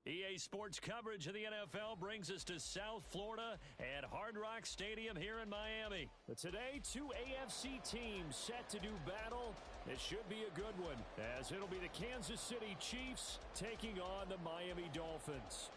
EA Sports coverage of the NFL brings us to South Florida at Hard Rock Stadium here in Miami. But today, two AFC teams set to do battle. It should be a good one, as it'll be the Kansas City Chiefs taking on the Miami Dolphins.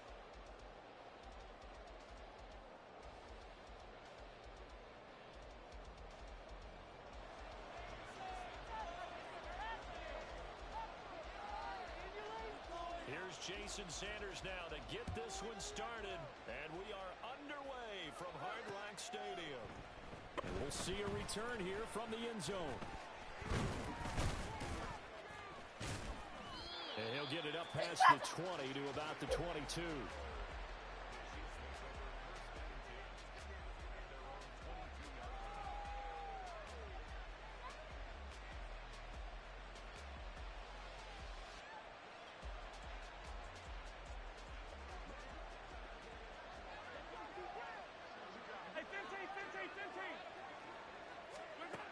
Here's Jason Sanders now to get this one started, and we are underway from Hard Rock Stadium. And we'll see a return here from the end zone. And he'll get it up past the 20 to about the 22.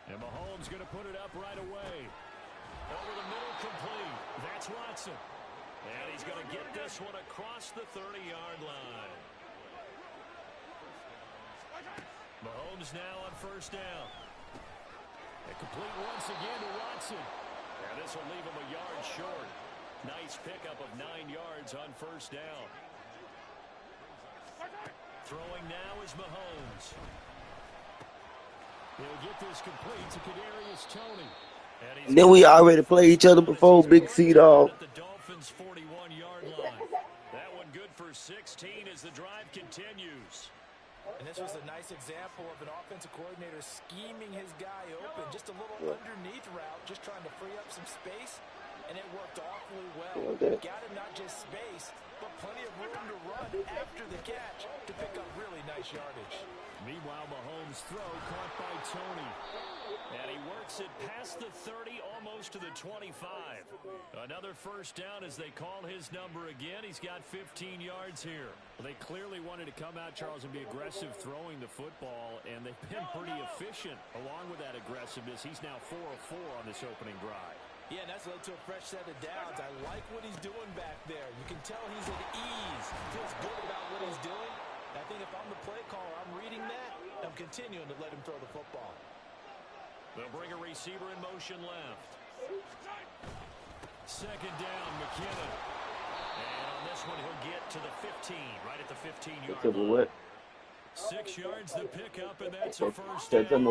And Mahomes going to put it up right away. Over the middle, complete. That's Watson. And he's going to get this one across the 30-yard line. Mahomes now on first down. And complete once again to Watson. And this will leave him a yard short. Nice pickup of 9 yards on first down. Throwing now is Mahomes. He'll get this complete to Kadarius Toney. And then we already played each other before, Big C-Dog. At the Dolphins' 41-yard line. That one good for 16 as the drive continues. And this was a nice example of an offensive coordinator scheming his guy open. Just a little underneath route, just trying to free up some space. And it worked awfully well. Got him not just space, but plenty of room to run after the catch to pick up really nice yardage. Meanwhile, Mahomes' throw caught by Toney. And he works it past the 30, almost to the 25. Another first down as they call his number again. He's got 15 yards here. Well, they clearly wanted to come out, Charles, and be aggressive throwing the football, and they've been pretty efficient along with that aggressiveness. He's now 4 of 4 on this opening drive. Yeah, and that's led to a fresh set of downs. I like what he's doing back there. You can tell he's at ease. Feels good about what he's doing. I think if I'm the play caller, I'm reading that. I'm continuing to let him throw the football. They'll bring a receiver in motion left. Second down, McKinnon. And on this one, he'll get to the 15, right at the 15-yard line. 6 yards to pick up, and that's a first down.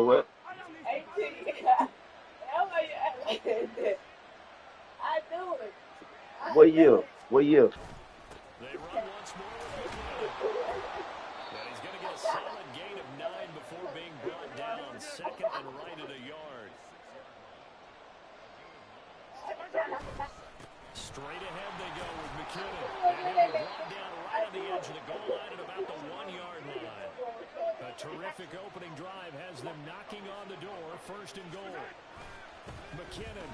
What year? What year? They run once more with McKinnon. And he's going to get a solid gain of 9 before being brought down. Second and right at a yard. Straight ahead they go with McKinnon. And he'll be brought down right on the edge of the goal line at about the 1-yard line. A terrific opening drive has them knocking on the door. First and goal. McKinnon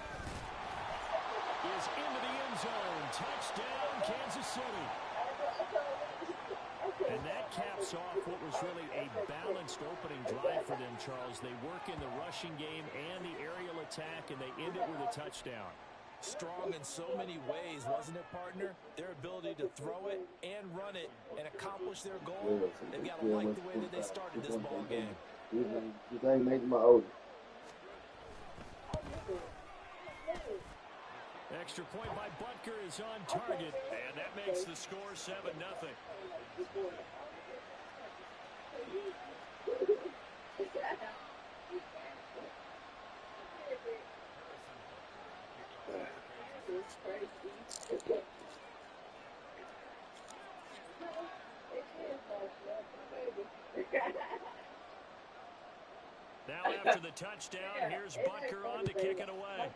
is into the end zone. Touchdown, Kansas City. And that caps off what was really a balanced opening drive for them, Charles. They work in the rushing game and the aerial attack, and they end it with a touchdown. Strong in so many ways, wasn't it, partner? Their ability to throw it and run it and accomplish their goal. They've got to like the way that they started this ball game. Extra point by Butker is on target, and that makes the score 7-0. Now after the touchdown, here's Butker on to kick it away.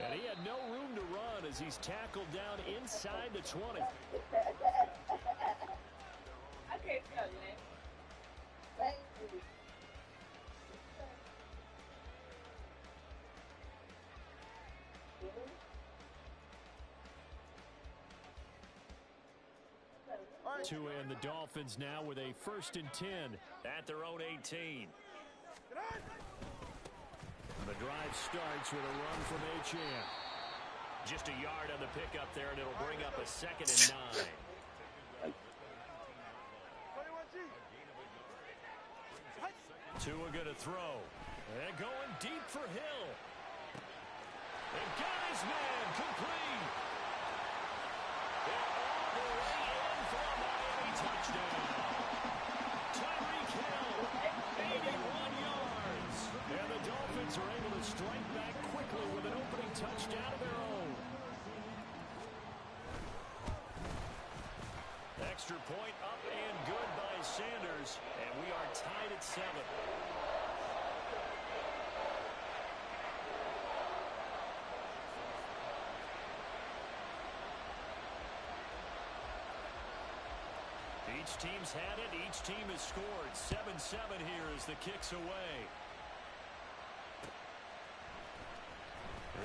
And he had no room to run as he's tackled down inside the 20. To end the Dolphins now with a 1st and 10 at their own 18. The drive starts with a run from Achane. Just a yard on the pickup there, and it'll bring up a 2nd and 9. Tua going to throw. And going deep for Hill. And got his man complete. And all the way in for a Miami touchdown. Tyreek Hill, 81 yards. And the Dolphins are able to strike back quickly with an opening touchdown of their own. Extra point up and good by Sanders. And we are tied at 7. Each team's had it. Each team has scored. 7-7 here as the kick's away.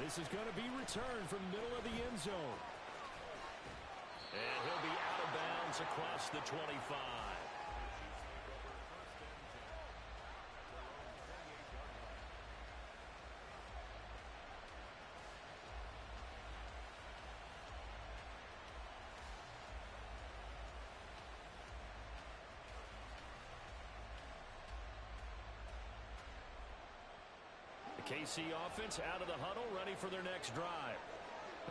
This is going to be returned from the middle of the end zone. And he'll be out of bounds across the 25. KC offense out of the huddle, ready for their next drive.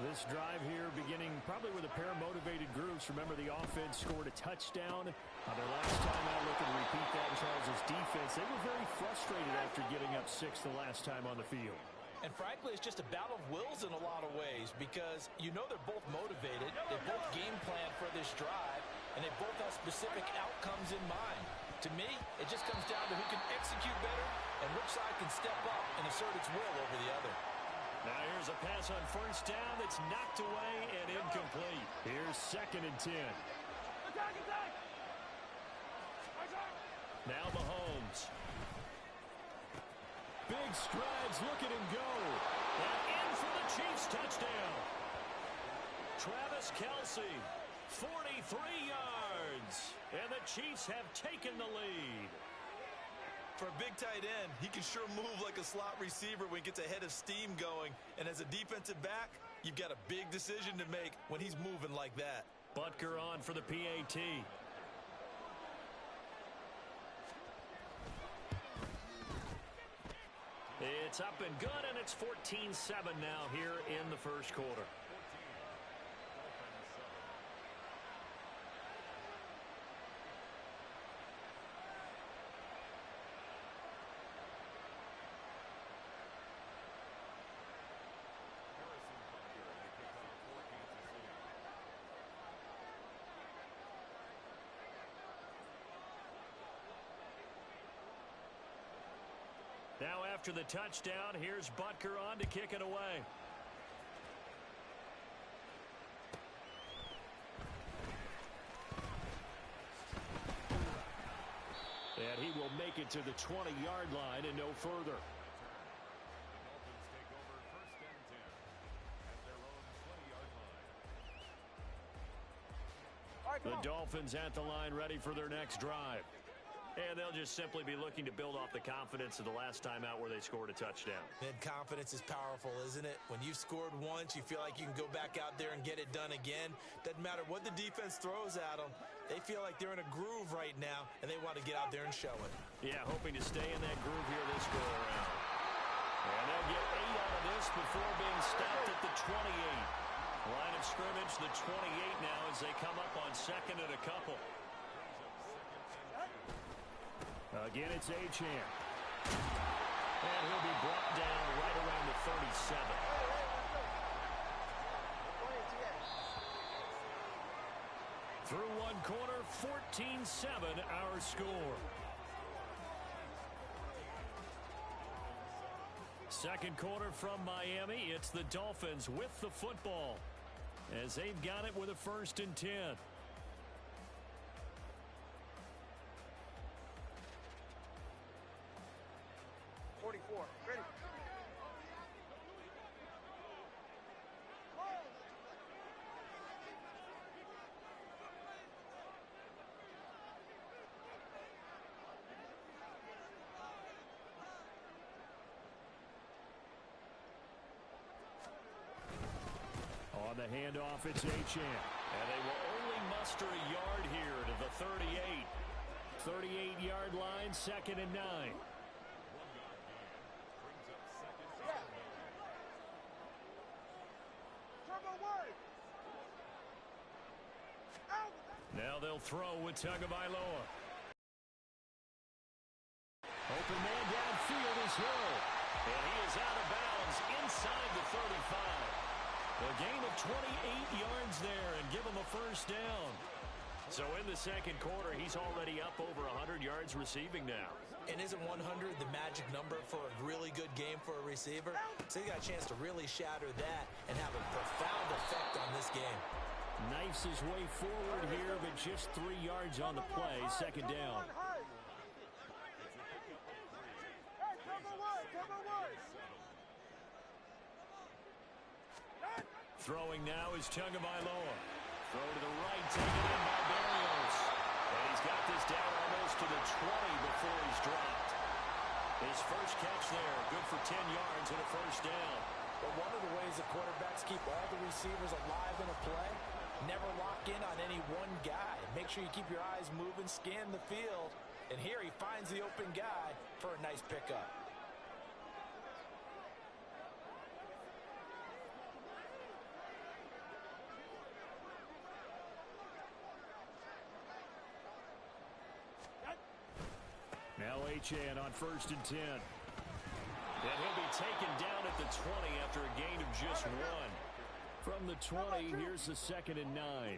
This drive here beginning probably with a pair of motivated groups. Remember, the offense scored a touchdown on their last time out. Looking to repeat that in Charles' defense. They were very frustrated after giving up 6 the last time on the field. And frankly, it's just a battle of wills in a lot of ways because you know they're both motivated. They both game plan for this drive, and they both have specific outcomes in mind. To me, it just comes down to who can execute better and which side can step up and assert its will over the other. Now here's a pass on first down that's knocked away and incomplete. Here's 2nd and 10. Now Mahomes. Big strides, look at him go. And in for the Chiefs touchdown. Travis Kelce, 43 yards. And the Chiefs have taken the lead. For a big tight end, he can sure move like a slot receiver when he gets a head of steam going. And as a defensive back, you've got a big decision to make when he's moving like that. Butker on for the PAT. It's up and good, and it's 14-7 now here in the first quarter. Now after the touchdown, here's Butker on to kick it away. And he will make it to the 20-yard line and no further. The Dolphins at the line ready for their next drive. And they'll just simply be looking to build off the confidence of the last time out where they scored a touchdown. And confidence is powerful, isn't it? When you've scored once, you feel like you can go back out there and get it done again. Doesn't matter what the defense throws at them. They feel like they're in a groove right now, and they want to get out there and show it. Yeah, hoping to stay in that groove here this go around. And they'll get 8 out of this before being stopped at the 28. Line of scrimmage, the 28 now as they come up on 2nd and a couple. Again, it's Achane. And he'll be brought down right around the 37. Through one quarter, 14-7 our score. Second quarter from Miami. It's the Dolphins with the football as they've got it with a 1st and 10. 44. Ready. On the handoff, it's Achane. And they will only muster a yard here to the 38. 38-yard line, 2nd and 9. Now they'll throw with Tagovailoa. Open man downfield is Hill. And he is out of bounds inside the 35. A gain of 28 yards there and give him a first down. So in the second quarter, he's already up over 100 yards receiving now. And isn't 100 the magic number for a really good game for a receiver? So he got a chance to really shatter that and have a profound effect on this game. Knifes his way forward here, but just 3 yards on the play. Second down. Throwing now is Tagovailoa. Throw to the right, taken in by Berrios. And he's got this down almost to the 20 before he's dropped. His first catch there, good for 10 yards and a first down. But one of the ways the quarterbacks keep all the receivers alive in a play, never lock in on any one guy. Make sure you keep your eyes moving, scan the field. And here he finds the open guy for a nice pickup. Now Achane on 1st and 10. And he'll be taken down at the 20 after a gain of just 1. From the 20, here's the 2nd and 9.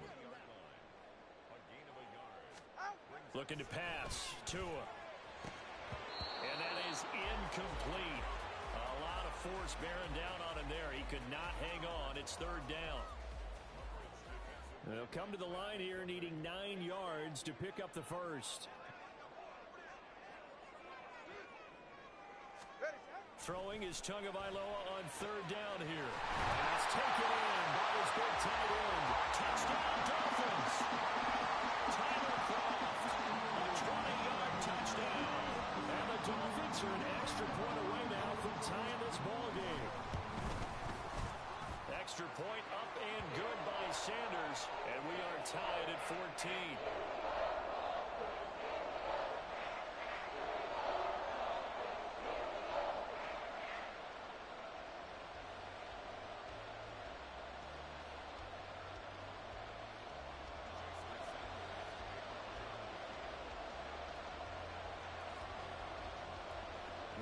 Looking to pass. Tua. And that is incomplete. A lot of force bearing down on him there. He could not hang on. It's 3rd down. They'll come to the line here needing 9 yards to pick up the first. Throwing is Tagovailoa on 3rd down here. And it's taken in by his big tight end. Touchdown, Dolphins. Tyler Kroft, a 20-yard touchdown. And the Dolphins are an extra point away now from tying this ball game. Extra point up and good by Sanders. And we are tied at 14.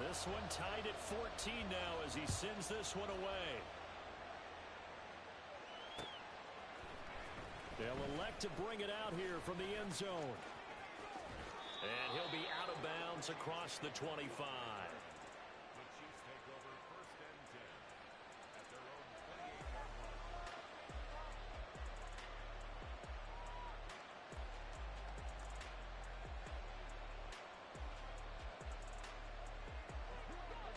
This one tied at 14 now as he sends this one away. They'll elect to bring it out here from the end zone. And he'll be out of bounds across the 25.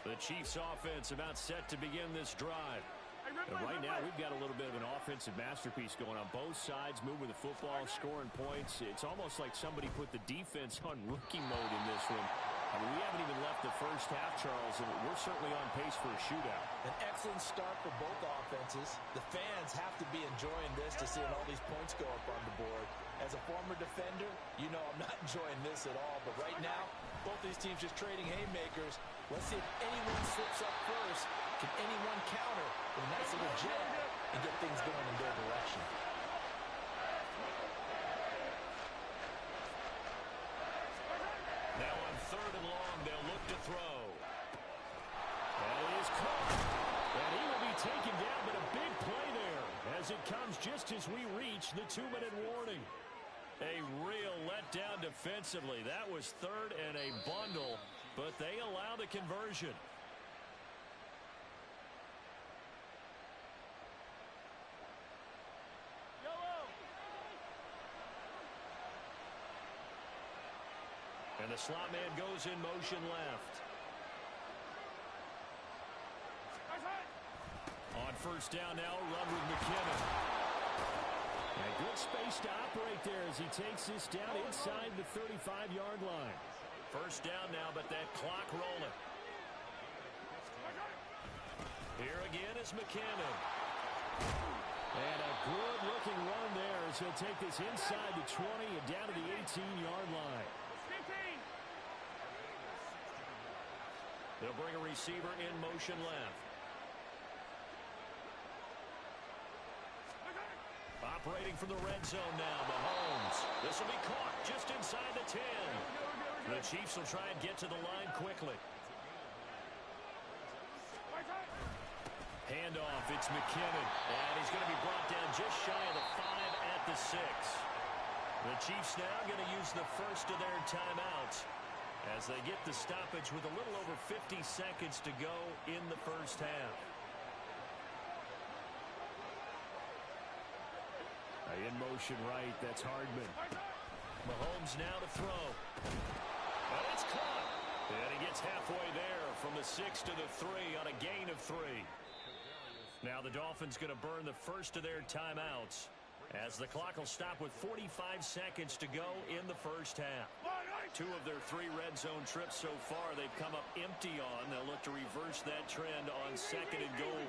The Chiefs offense about set to begin this drive. And right now we've got a little bit of an offensive masterpiece going on. Both sides moving the football, scoring points. It's almost like somebody put the defense on rookie mode in this one. I mean, we haven't even left the first half, Charles, and we're certainly on pace for a shootout. An excellent start for both offenses. The fans have to be enjoying this to see all these points go up on the board. As a former defender, you know I'm not enjoying this at all. But right now, both these teams just trading haymakers. Let's see if anyone slips up first. Can anyone counter with a nice little jab and get things going in their direction? Now on 3rd and long, they'll look to throw. That is caught. And he will be taken down, but a big play there as it comes just as we reach the 2-minute warning. A real letdown defensively. That was 3rd and a bundle, but they allow the conversion. And the slot man goes in motion left. On 1st down now, run with McKinnon. And good space to operate there as he takes this down inside the 35-yard line. 1st down now, but that clock rolling. Here again is McKinnon. And a good-looking run there as he'll take this inside the 20 and down to the 18-yard line. They'll bring a receiver in motion left. Operating from the red zone now, Mahomes. This will be caught just inside the 10. The Chiefs will try and get to the line quickly. Handoff, it's McKinnon. And he's going to be brought down just shy of the 5 at the 6. The Chiefs now going to use the first of their timeouts as they get the stoppage with a little over 50 seconds to go in the first half. In motion right, that's Hardman. Mahomes now to throw. And it's caught. And he gets halfway there from the 6 to the 3 on a gain of 3. Now the Dolphins going to burn the first of their timeouts as the clock will stop with 45 seconds to go in the first half. 2 of their 3 red zone trips so far they've come up empty on. They'll look to reverse that trend on 2nd and goal.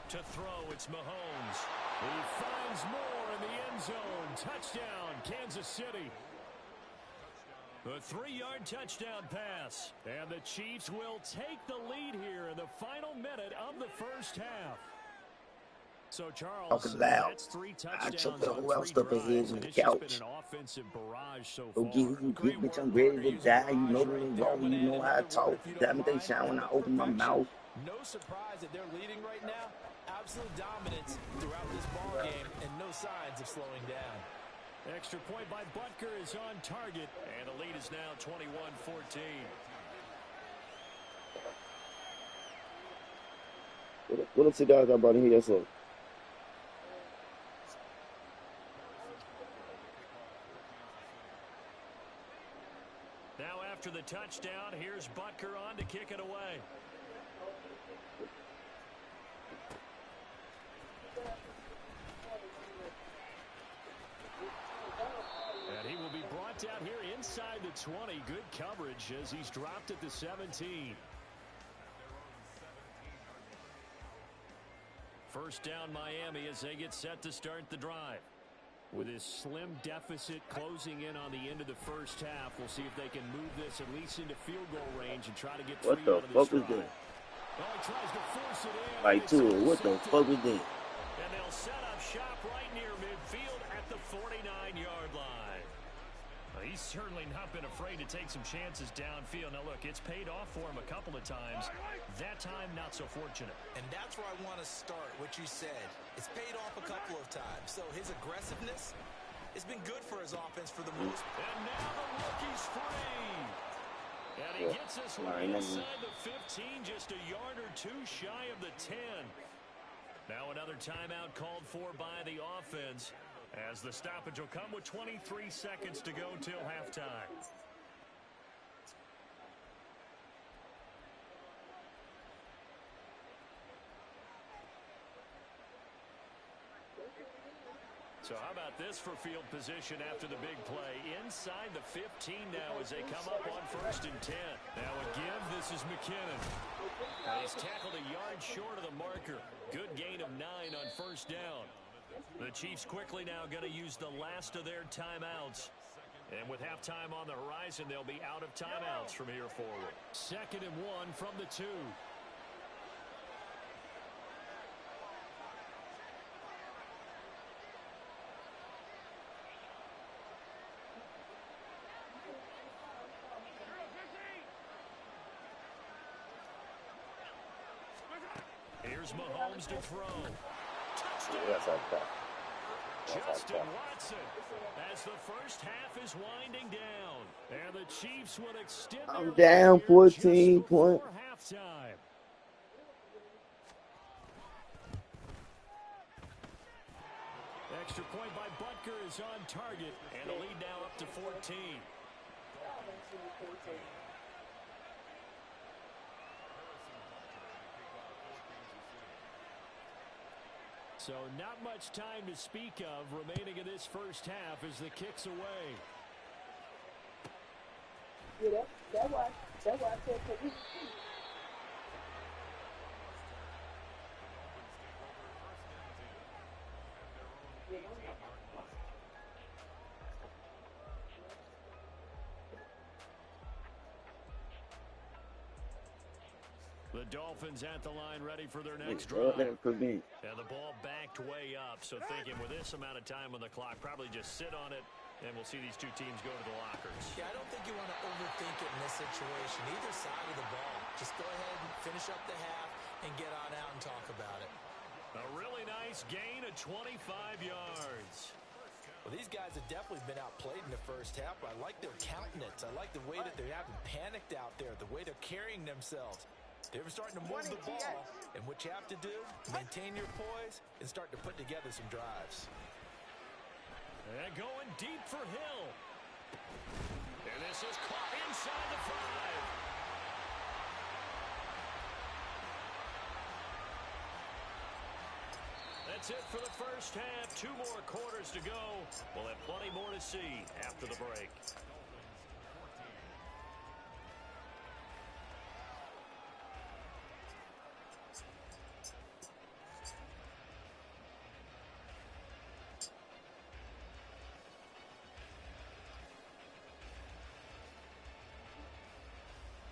To throw, it's Mahomes. He finds more in the end zone. Touchdown, Kansas City. A 3-yard touchdown pass. And the Chiefs will take the lead here in the final minute of the first half. So, Charles, that's 3 touchdowns on 3 drives, and it's just been an offensive barrage so far. Bitch, I'm ready to die. You know the wrong. You know how I talk. Damn it, they shine when I open my mouth. No surprise that they're leading right now. Absolute dominance throughout this ball game and no signs of slowing down. Extra point by Butker is on target, and the lead is now 21-14. What them cigars I brought in here yourself? Now after the touchdown, here's Butker on to kick it away. And he will be brought down here inside the 20. Good coverage as he's dropped at the 17. First down Miami as they get set to start the drive. With his slim deficit closing in on the end of the first half, we'll see if they can move this at least into field goal range and try to get 3 out of this drive. What the fuck is that? Well, he tries to force it in. Right to it. What the fuck is that? And they'll set up shop right near midfield at the 49-yard line. Well, he's certainly not been afraid to take some chances downfield. Now, look, it's paid off for him a couple of times. That time, not so fortunate. And that's where I want to start, what you said. It's paid off a couple of times. So his aggressiveness has been good for his offense for the most part. And now the rookie's free. And he gets us right inside the 15, just a yard or 2 shy of the 10. Now another timeout called for by the offense, as the stoppage will come with 23 seconds to go till halftime. So how about this for field position after the big play? Inside the 15 now as they come up on 1st and 10. Now again, this is McKinnon. And he's tackled a yard short of the marker. Good gain of 9 on 1st down. The Chiefs quickly now going to use the last of their timeouts. And with halftime on the horizon, they'll be out of timeouts from here forward. 2nd and 1 from the 2. Here's Mahomes to throw. Touchdown. Justin Watson as the first half is winding down. And the Chiefs will extend I'm down 14 points. Halftime. Extra point by Butker is on target. And the lead now up to 14. So not much time to speak of remaining in this first half as the kick's away. Yeah, that's why I said The Dolphins at the line ready for their next drive. And the ball backed way up. So thinking with this amount of time on the clock, probably just sit on it, and we'll see these two teams go to the lockers. Yeah, I don't think you want to overthink it in this situation. Either side of the ball. Just go ahead and finish up the half and get on out and talk about it. A really nice gain of 25 yards. Well, these guys have definitely been outplayed in the first half. I like their countenance. I like the way that they haven't panicked out there, the way they're carrying themselves. They're starting to move the ball, and what you have to do, maintain your poise and start to put together some drives. And going deep for Hill. And this is caught inside the 5. That's it for the first half. 2 more quarters to go. We'll have plenty more to see after the break.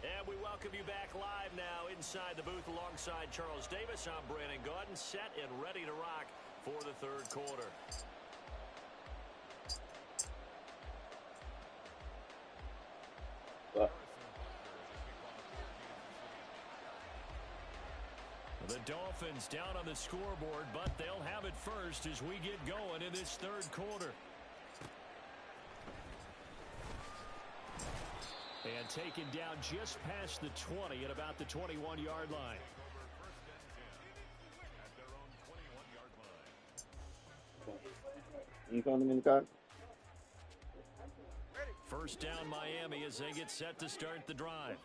And we welcome you back live now inside the booth alongside Charles Davis. I'm Brandon Gaudin, set and ready to rock for the third quarter. The Dolphins down on the scoreboard, but they'll have it first as we get going in this third quarter. And taken down just past the 20 at about the 21-yard line. You found him in the car? First down Miami as they get set to start the drive.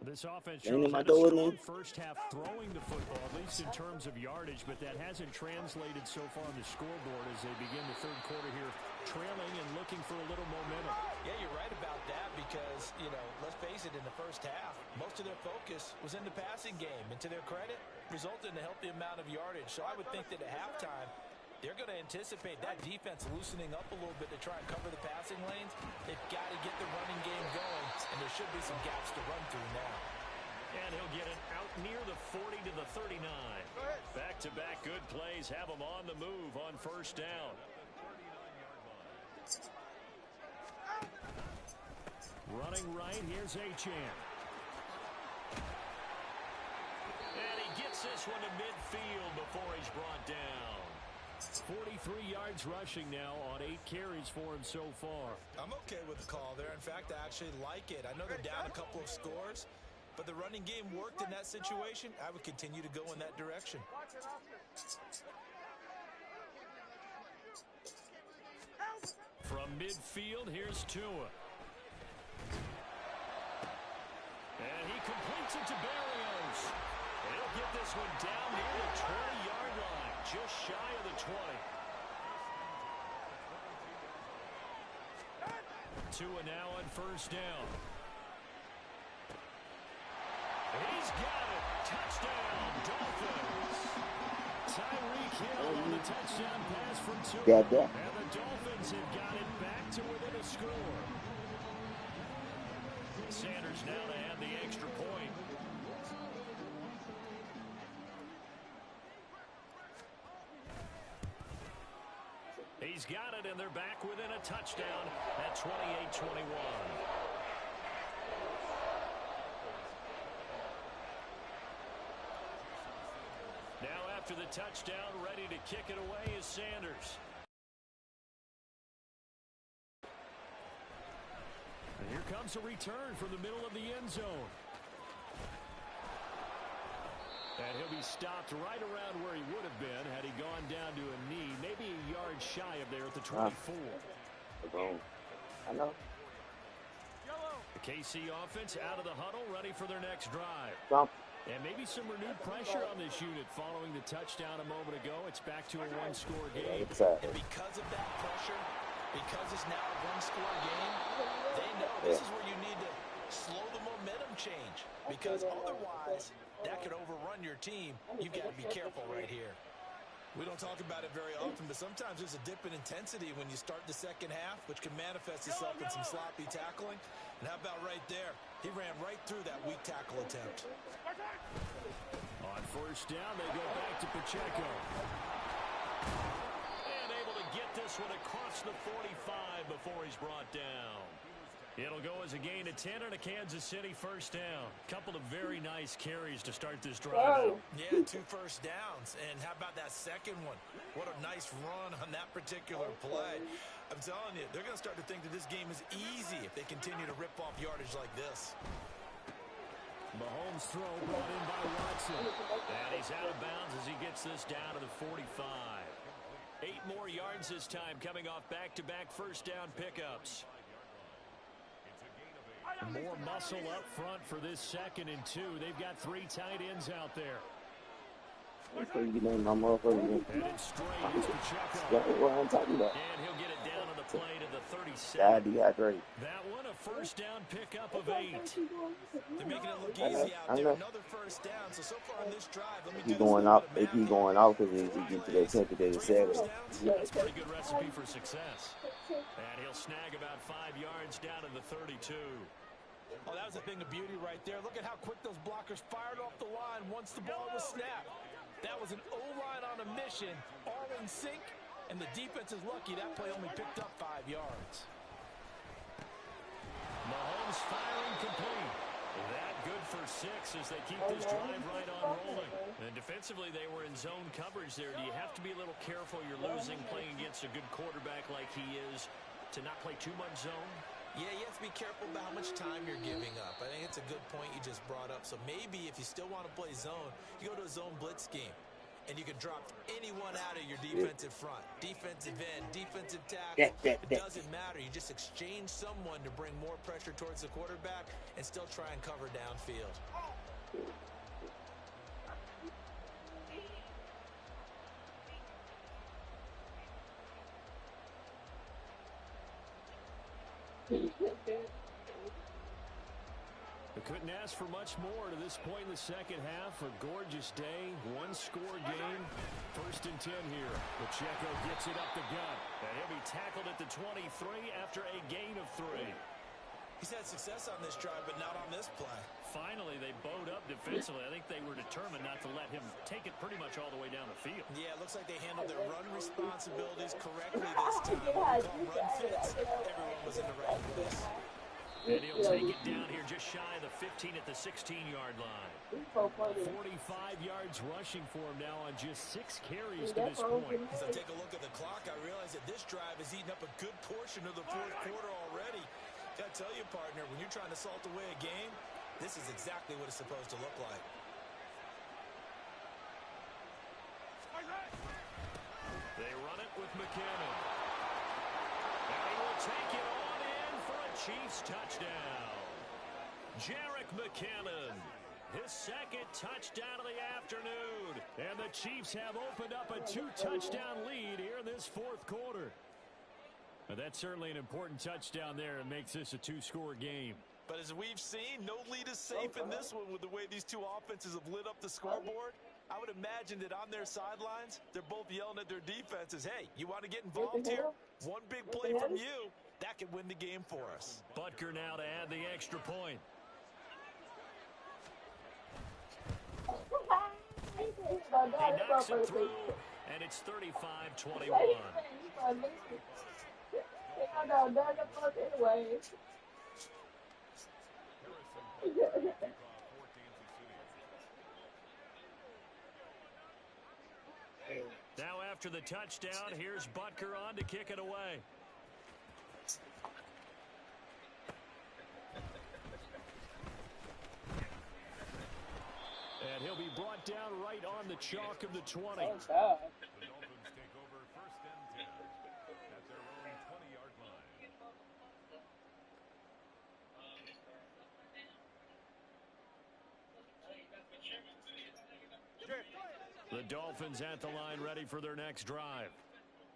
This offense Ain't shows my had a door, strong man. first half throwing the football, at least in terms of yardage, but that hasn't translated so far on the scoreboard as they begin the third quarter here, trailing and looking for a little momentum. Yeah, you're right about that because, you know, let's face it, in the first half, most of their focus was in the passing game. And to their credit, resulted in a healthy amount of yardage. So I would think that at halftime, they're going to anticipate that defense loosening up a little bit to try and cover the passing lanes. They've got to get the running game going, and there should be some gaps to run through now. And he'll get it out near the 40 to the 39. Back-to-back good plays have them on the move on first down. Running right, here's Achane. And he gets this one to midfield before he's brought down. 43 yards rushing now on 8 carries for him so far. I'm okay with the call there. In fact, I actually like it. I know they're down a couple of scores, but the running game worked in that situation. I would continue to go in that direction. From midfield, here's Tua. And he completes it to Berrios. And he'll get this one down near the 20-yard line, just shy of the 20. Tua now on first down. He's got it. Touchdown, Dolphins. Tyreek Hill on the touchdown pass from Tua. And the Dolphins have got it back to within a score. Sanders now to add the extra point. He's got it, and they're back within a touchdown at 28-21. Now after the touchdown, ready to kick it away is Sanders. And here comes a return from the middle of the end zone. And he'll be stopped right around where he would have been had he gone down to a knee, maybe a yard shy of there at the 24. I know. The KC offense out of the huddle, ready for their next drive. Stop. And maybe some renewed pressure on this unit following the touchdown a moment ago. It's back to a one-score game. And because of that pressure, because it's now a one-score game, they know this is where you need to slow the momentum change. Because otherwise, that could overrun your team. You've got to be careful right here. We don't talk about it very often, but sometimes there's a dip in intensity when you start the second half, which can manifest itself in some sloppy tackling. And how about right there? He ran right through that weak tackle attempt. On first down, they go back to Pacheco. And able to get this one across the 45 before he's brought down. It'll go as a gain of 10 and a Kansas City first down. Couple of very nice carries to start this drive out. Yeah, 2 first downs. And how about that second one? What a nice run on that particular play. I'm telling you, they're going to start to think that this game is easy if they continue to rip off yardage like this. Mahomes' throw brought in by Watson. And he's out of bounds as he gets this down to the 45. 8 more yards this time coming off back-to-back first down pickups. More muscle up front for this 2nd and 2. They've got 3 tight ends out there. And it's straight. It's Pacheco. What I'm talking about. And he'll get it down on the play to the 37. That one a first down pickup of 8. They're making it look easy out there. Another first down. So far on this drive, let me do going off. They keep going off because he get to that 10th to that 7. That's a pretty good recipe for success. And he'll snag about 5 yards down to the 32. Oh, that was a thing of beauty right there. Look at how quick those blockers fired off the line once the ball was snapped. That was an O-line on a mission, all in sync, and the defense is lucky that play only picked up 5 yards. Mahomes firing complete. That good for 6 as they keep this drive right on rolling. And defensively, they were in zone coverage there. Do you have to be a little careful? You're losing playing against a good quarterback like he is to not play too much zone? Yeah, you have to be careful about how much time you're giving up. I think it's a good point you just brought up. So maybe if you still want to play zone, you go to a zone blitz scheme. And you can drop anyone out of your defensive front. Defensive end, defensive tackle. It doesn't matter. You just exchange someone to bring more pressure towards the quarterback and still try and cover downfield. They couldn't ask for much more to this point in the second half. A gorgeous day, 1-score game. 1st and 10 here. Pacheco gets it up the gut. And he'll be tackled at the 23 after a gain of 3. He's had success on this drive, but not on this play. Finally, they bowed up defensively. I think they were determined not to let him take it pretty much all the way down the field. Yeah, it looks like they handled their run responsibilities correctly this time. What we call run fits. Everyone was in the right place. And he'll take it down here just shy of the 15 at the 16-yard line. 45 yards rushing for him now on just 6 carries to this point. As I take a look at the clock, I realize that this drive has eaten up a good portion of the 4th quarter already. Gotta tell you, partner, when you're trying to salt away a game, this is exactly what it's supposed to look like. They run it with McKinnon. And he will take it on in for a Chiefs touchdown. Jerick McKinnon, his 2nd touchdown of the afternoon. And the Chiefs have opened up a 2-touchdown lead here in this 4th quarter. But that's certainly an important touchdown there and makes this a 2-score game. But as we've seen, no lead is safe in this one with the way these 2 offenses have lit up the scoreboard. I would imagine that on their sidelines, they're both yelling at their defenses, hey, you want to get involved here? One big play from you, that could win the game for us. Butker now to add the extra point. He knocks it through, and it's 35-21. Now after the touchdown, here's Butker on to kick it away. And he'll be brought down right on the chalk of the 20. Oh, God. The Dolphins take over 1st and 10 at their own 20-yard line. The Dolphins at the line ready for their next drive.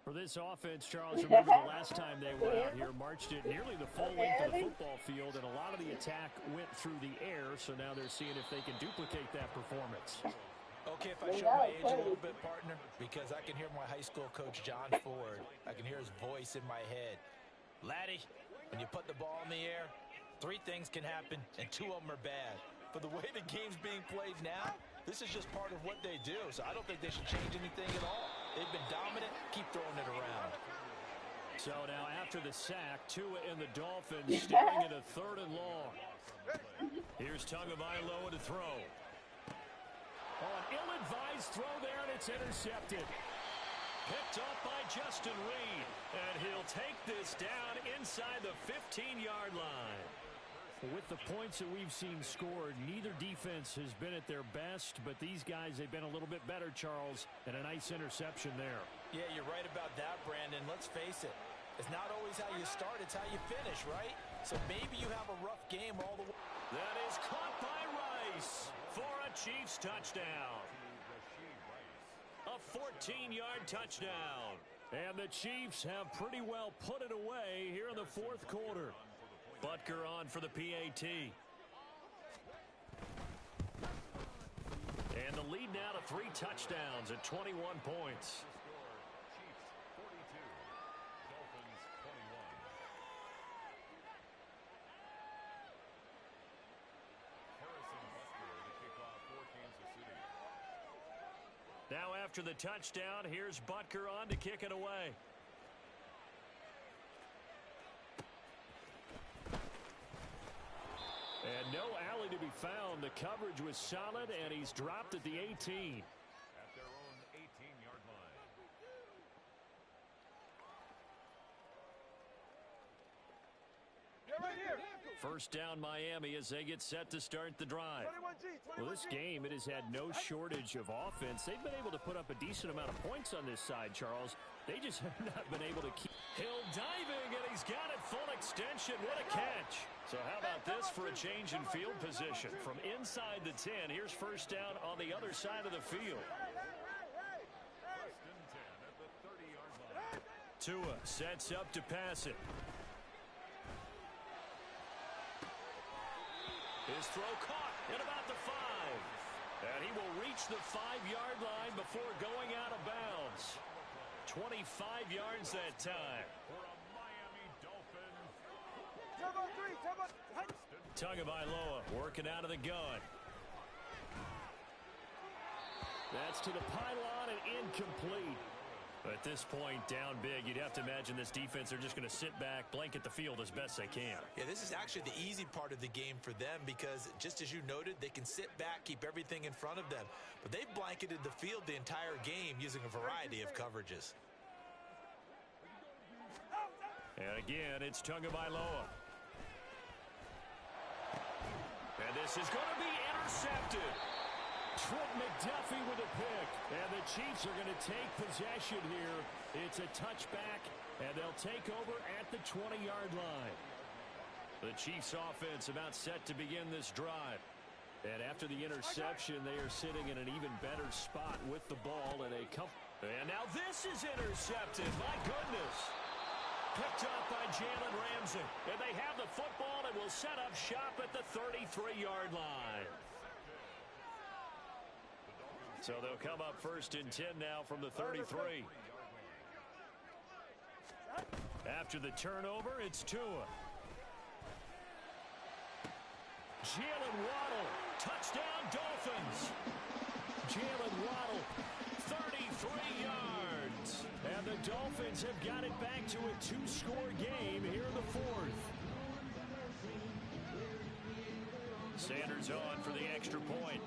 For this offense, Charles, remember the last time they were out here, marched it nearly the full length of the football field, and a lot of the attack went through the air, so now they're seeing if they can duplicate that performance. Okay, if I show my age a little bit, partner, because I can hear my high school coach, John Ford. I can hear his voice in my head. Laddie, when you put the ball in the air, 3 things can happen, and 2 of them are bad. But the way the game's being played now, This is just part of what they do, so I don't think they should change anything at all. They've been dominant. Keep throwing it around. So now after the sack, Tua and the Dolphins staring at a 3rd and long. Here's Tagovailoa to throw. Oh, an ill-advised throw there, and it's intercepted. Picked up by Justin Reed, and he'll take this down inside the 15-yard line. With the points that we've seen scored, neither defense has been at their best, but these guys, they've been a little bit better, Charles, and a nice interception there. Yeah, you're right about that, Brandon. Let's face it. It's not always how you start, it's how you finish, right? So maybe you have a rough game all the way. That is caught by Rice for a Chiefs touchdown. A 14-yard touchdown. And the Chiefs have pretty well put it away here in the 4th quarter. Butker on for the PAT. And the lead now to 3 touchdowns at 21 points. Chiefs 42, Dolphins 21. Harrison Butker to kick off for Kansas City. Now after the touchdown, here's Butker on to kick it away. And no alley to be found. The coverage was solid, and he's dropped at the 18. At their own 18-yard line. Get right here. First down Miami as they get set to start the drive. Well, this game, it has had no shortage of offense. They've been able to put up a decent amount of points on this side, Charles. They just have not been able to keep. Hill diving, and he's got it full extension. What a catch. So how about this for a change in field position? From inside the 10, here's first down on the other side of the field. First and 10 at the 30-yard line. Tua sets up to pass it. His throw caught at about the 5. And he will reach the 5-yard line before going out of bounds. 25 yards that time. For a Miami Dolphin. Tagovailoa working out of the gun. That's to the pylon and incomplete. At this point, down big, you'd have to imagine this defense are just going to sit back, blanket the field as best they can. Yeah, this is actually the easy part of the game for them because, just as you noted, they can sit back, keep everything in front of them. But they've blanketed the field the entire game using a variety of coverages. And again, it's Tagovailoa. And this is going to be intercepted. Trent McDuffie with a pick. And the Chiefs are going to take possession here. It's a touchback, and they'll take over at the 20-yard line. The Chiefs offense about set to begin this drive. And after the interception, they are sitting in an even better spot with the ball. And now this is intercepted. My goodness. Picked up by Jalen Ramsey. And they have the football and will set up shop at the 33-yard line. So they'll come up first and 10 now from the 33. After the turnover, it's Tua. Jalen Waddle. Touchdown, Dolphins. Jalen Waddle, 33 yards. And the Dolphins have got it back to a 2-score game here in the 4th. Sanders on for the extra point.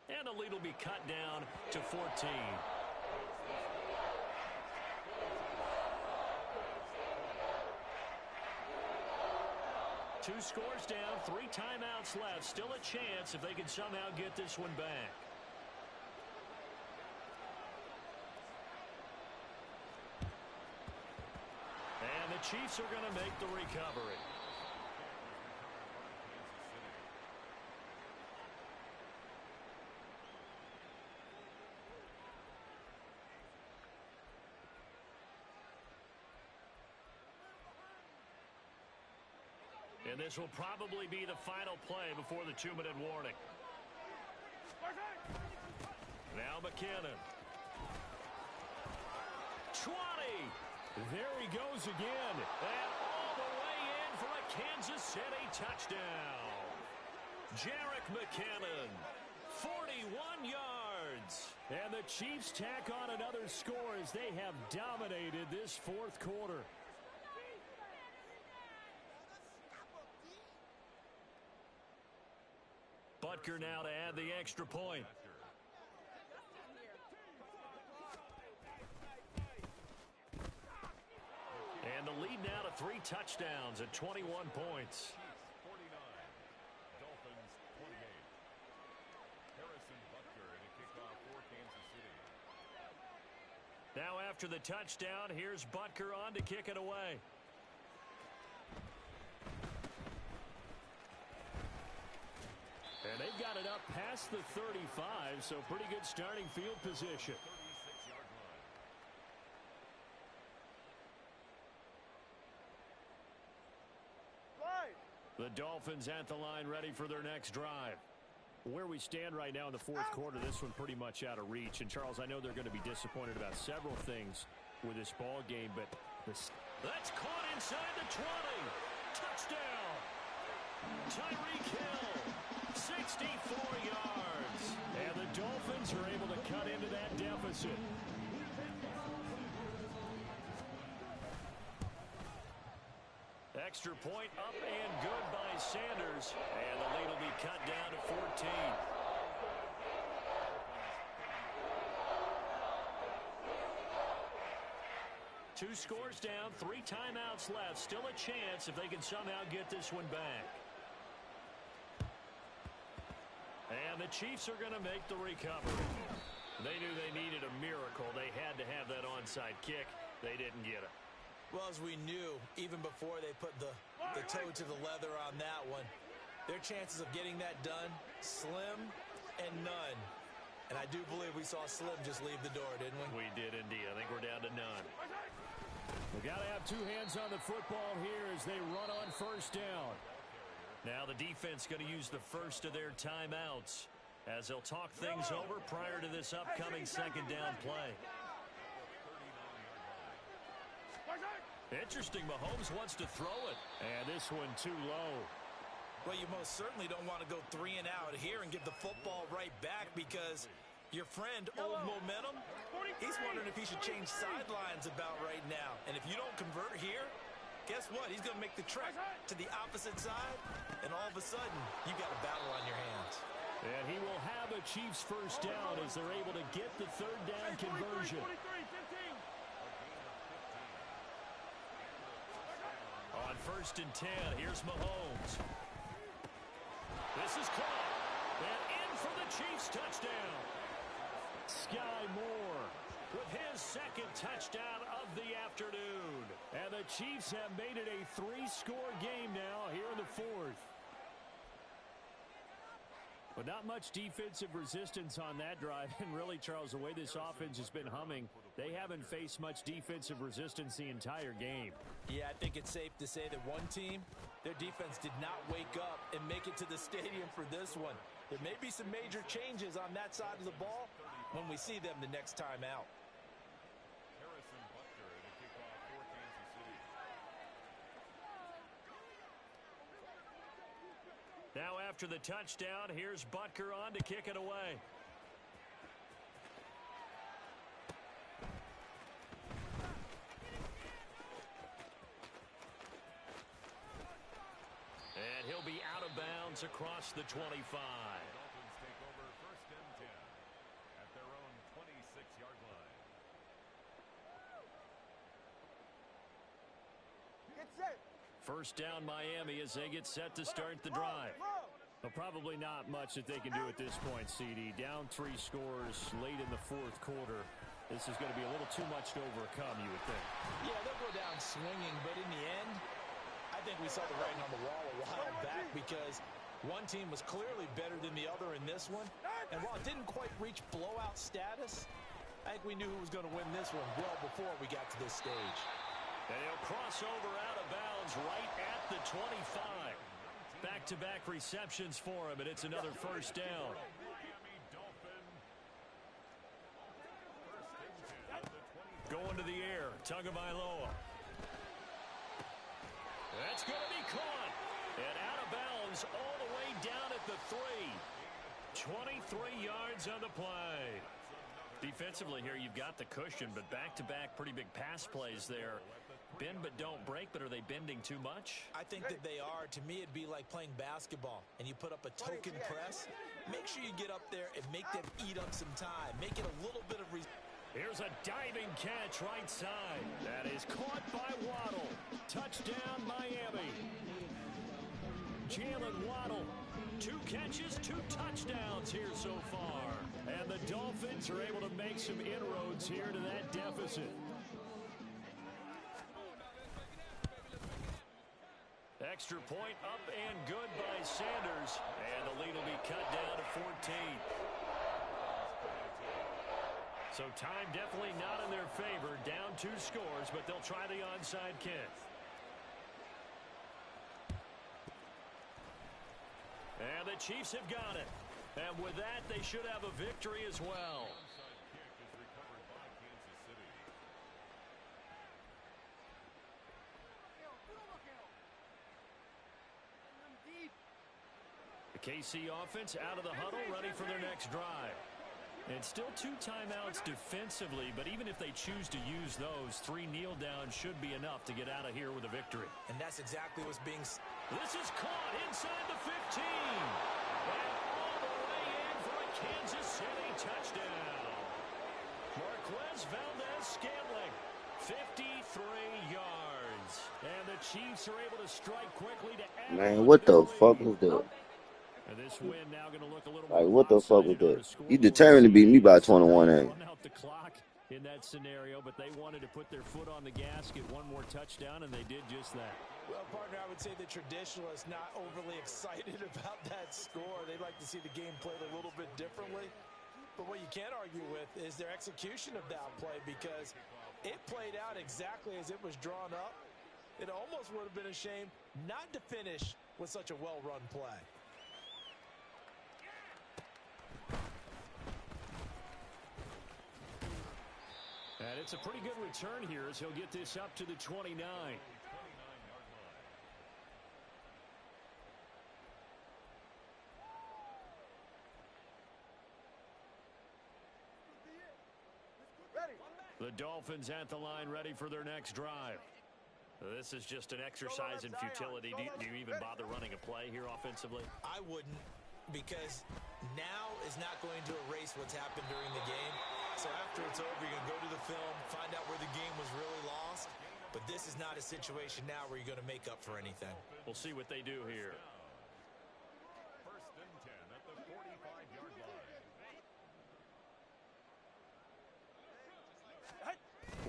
And the lead will be cut down to 14. Two scores down, 3 timeouts left. Still a chance if they can somehow get this one back. And the Chiefs are going to make the recovery. And this will probably be the final play before the 2-minute warning. Now McKinnon. 20. There he goes again. And all the way in for a Kansas City touchdown. Jerick McKinnon, 41 yards. And the Chiefs tack on another score as they have dominated this fourth quarter. Butker now to add the extra point. And the lead now to 3 touchdowns at 21 points. 49, Dolphins 28. Harrison Butker in a kickoff for Kansas City. Now after the touchdown, here's Butker on to kick it away. And they've got it up past the 35, so pretty good starting field position. 36-yard line. The Dolphins at the line ready for their next drive. Where we stand right now in the fourth quarter, this one pretty much out of reach. And, Charles, I know they're going to be disappointed about several things with this ball game, but that's caught inside the 20. Touchdown. Tyreek Hill, 64 yards. And the Dolphins are able to cut into that deficit. Extra point up and good by Sanders. And the lead will be cut down to 14. Two scores down, 3 timeouts left. Still a chance if they can somehow get this one back. And the Chiefs are going to make the recovery. They knew they needed a miracle. They had to have that onside kick. They didn't get it. Well, as we knew, even before they put the toe to the leather on that one, their chances of getting that done, slim and none. And I do believe we saw Slim just leave the door, didn't we? We did indeed. I think we're down to none. We've got to have 2 hands on the football here as they run on first down. Now the defense going to use the first of their timeouts as they'll talk things over prior to this upcoming second down play. Interesting, Mahomes wants to throw it. And this one too low. Well, you most certainly don't want to go 3 and out here and give the football right back because your friend, Old Momentum, he's wondering if he should change sidelines about right now. And if you don't convert here, guess what? He's going to make the trek to the opposite side, and all of a sudden, you got a battle on your hands. And he will have a Chiefs first down as they're able to get the third down conversion. On 1st and 10, here's Mahomes. This is caught. And in for the Chiefs touchdown. Sky Moore with his second touchdown of the afternoon. And the Chiefs have made it a 3-score game now here in the fourth. But not much defensive resistance on that drive. And really, Charles, the way this offense has been humming, they haven't faced much defensive resistance the entire game. Yeah, I think it's safe to say that one team, their defense did not wake up and make it to the stadium for this one. There may be some major changes on that side of the ball when we see them the next time out. Harrison Butker in a kickoff for Kansas City. Now after the touchdown, here's Butker on to kick it away. And he'll be out of bounds across the 25. Dolphins take over 1st and 10 at their own 26-yard line. Get set. First down Miami as they get set to start the drive. But probably not much that they can do at this point, CD. Down 3 scores late in the fourth quarter. This is going to be a little too much to overcome, you would think. Yeah, they'll go down swinging, but in the end, I think we saw the writing on the wall a while back because one team was clearly better than the other in this one. And while it didn't quite reach blowout status, I think we knew who was going to win this one well before we got to this stage. And he'll cross over out of bounds right at the 25. Back-to-back receptions for him, and it's another first down. Going to the air, Tagovailoa. That's going to be caught. And out of bounds all the way down at the 3. 23 yards on the play. Defensively here, you've got the cushion, but back-to-back pretty big pass plays there. Bend but don't break, but are they bending too much? I think that they are. To me, it'd be like playing basketball, and you put up a token press. Make sure you get up there and make them eat up some time. Make it a little bit of... Here's a diving catch right side. That is caught by Waddle. Touchdown, Miami. Jalen Waddle. 2 catches, 2 touchdowns here so far. And the Dolphins are able to make some inroads here to that deficit. Extra point up and good by Sanders. And the lead will be cut down to 14. So time definitely not in their favor. Down 2 scores, but they'll try the onside kick. And the Chiefs have got it. And with that, they should have a victory as well. The KC offense out of the huddle, ready for their next drive. And still 2 timeouts defensively, but even if they choose to use those, 3 kneel downs should be enough to get out of here with a victory. And that's exactly what's being... This is caught inside the 15. And all the way in for a Kansas City touchdown. Marquez Valdez-Scantling, 53 yards. And the Chiefs are able to strike quickly to add... Man, what the fuck was that? And this win now going to look a little Like, more what the fuck was that? lopsided. You determined to beat me by 21, ain't Run out the clock in that scenario, but they wanted to put their foot on the gas, get 1 more touchdown, and they did just that. Well, partner, I would say the traditionalists not overly excited about that score. They'd like to see the game played a little bit differently. But what you can't argue with is their execution of that play, because it played out exactly as it was drawn up. It almost would have been a shame not to finish with such a well-run play. And it's a pretty good return here as he'll get this up to the 29. The Dolphins at the line, ready for their next drive. This is just an exercise in futility. Do you even bother running a play here offensively? I wouldn't, because now is not going to erase what's happened during the game. So after it's over, you're going to go to the film, find out where the game was really lost. But this is not a situation now where you're going to make up for anything. We'll see what they do here. First and 10 at the 45-yard line.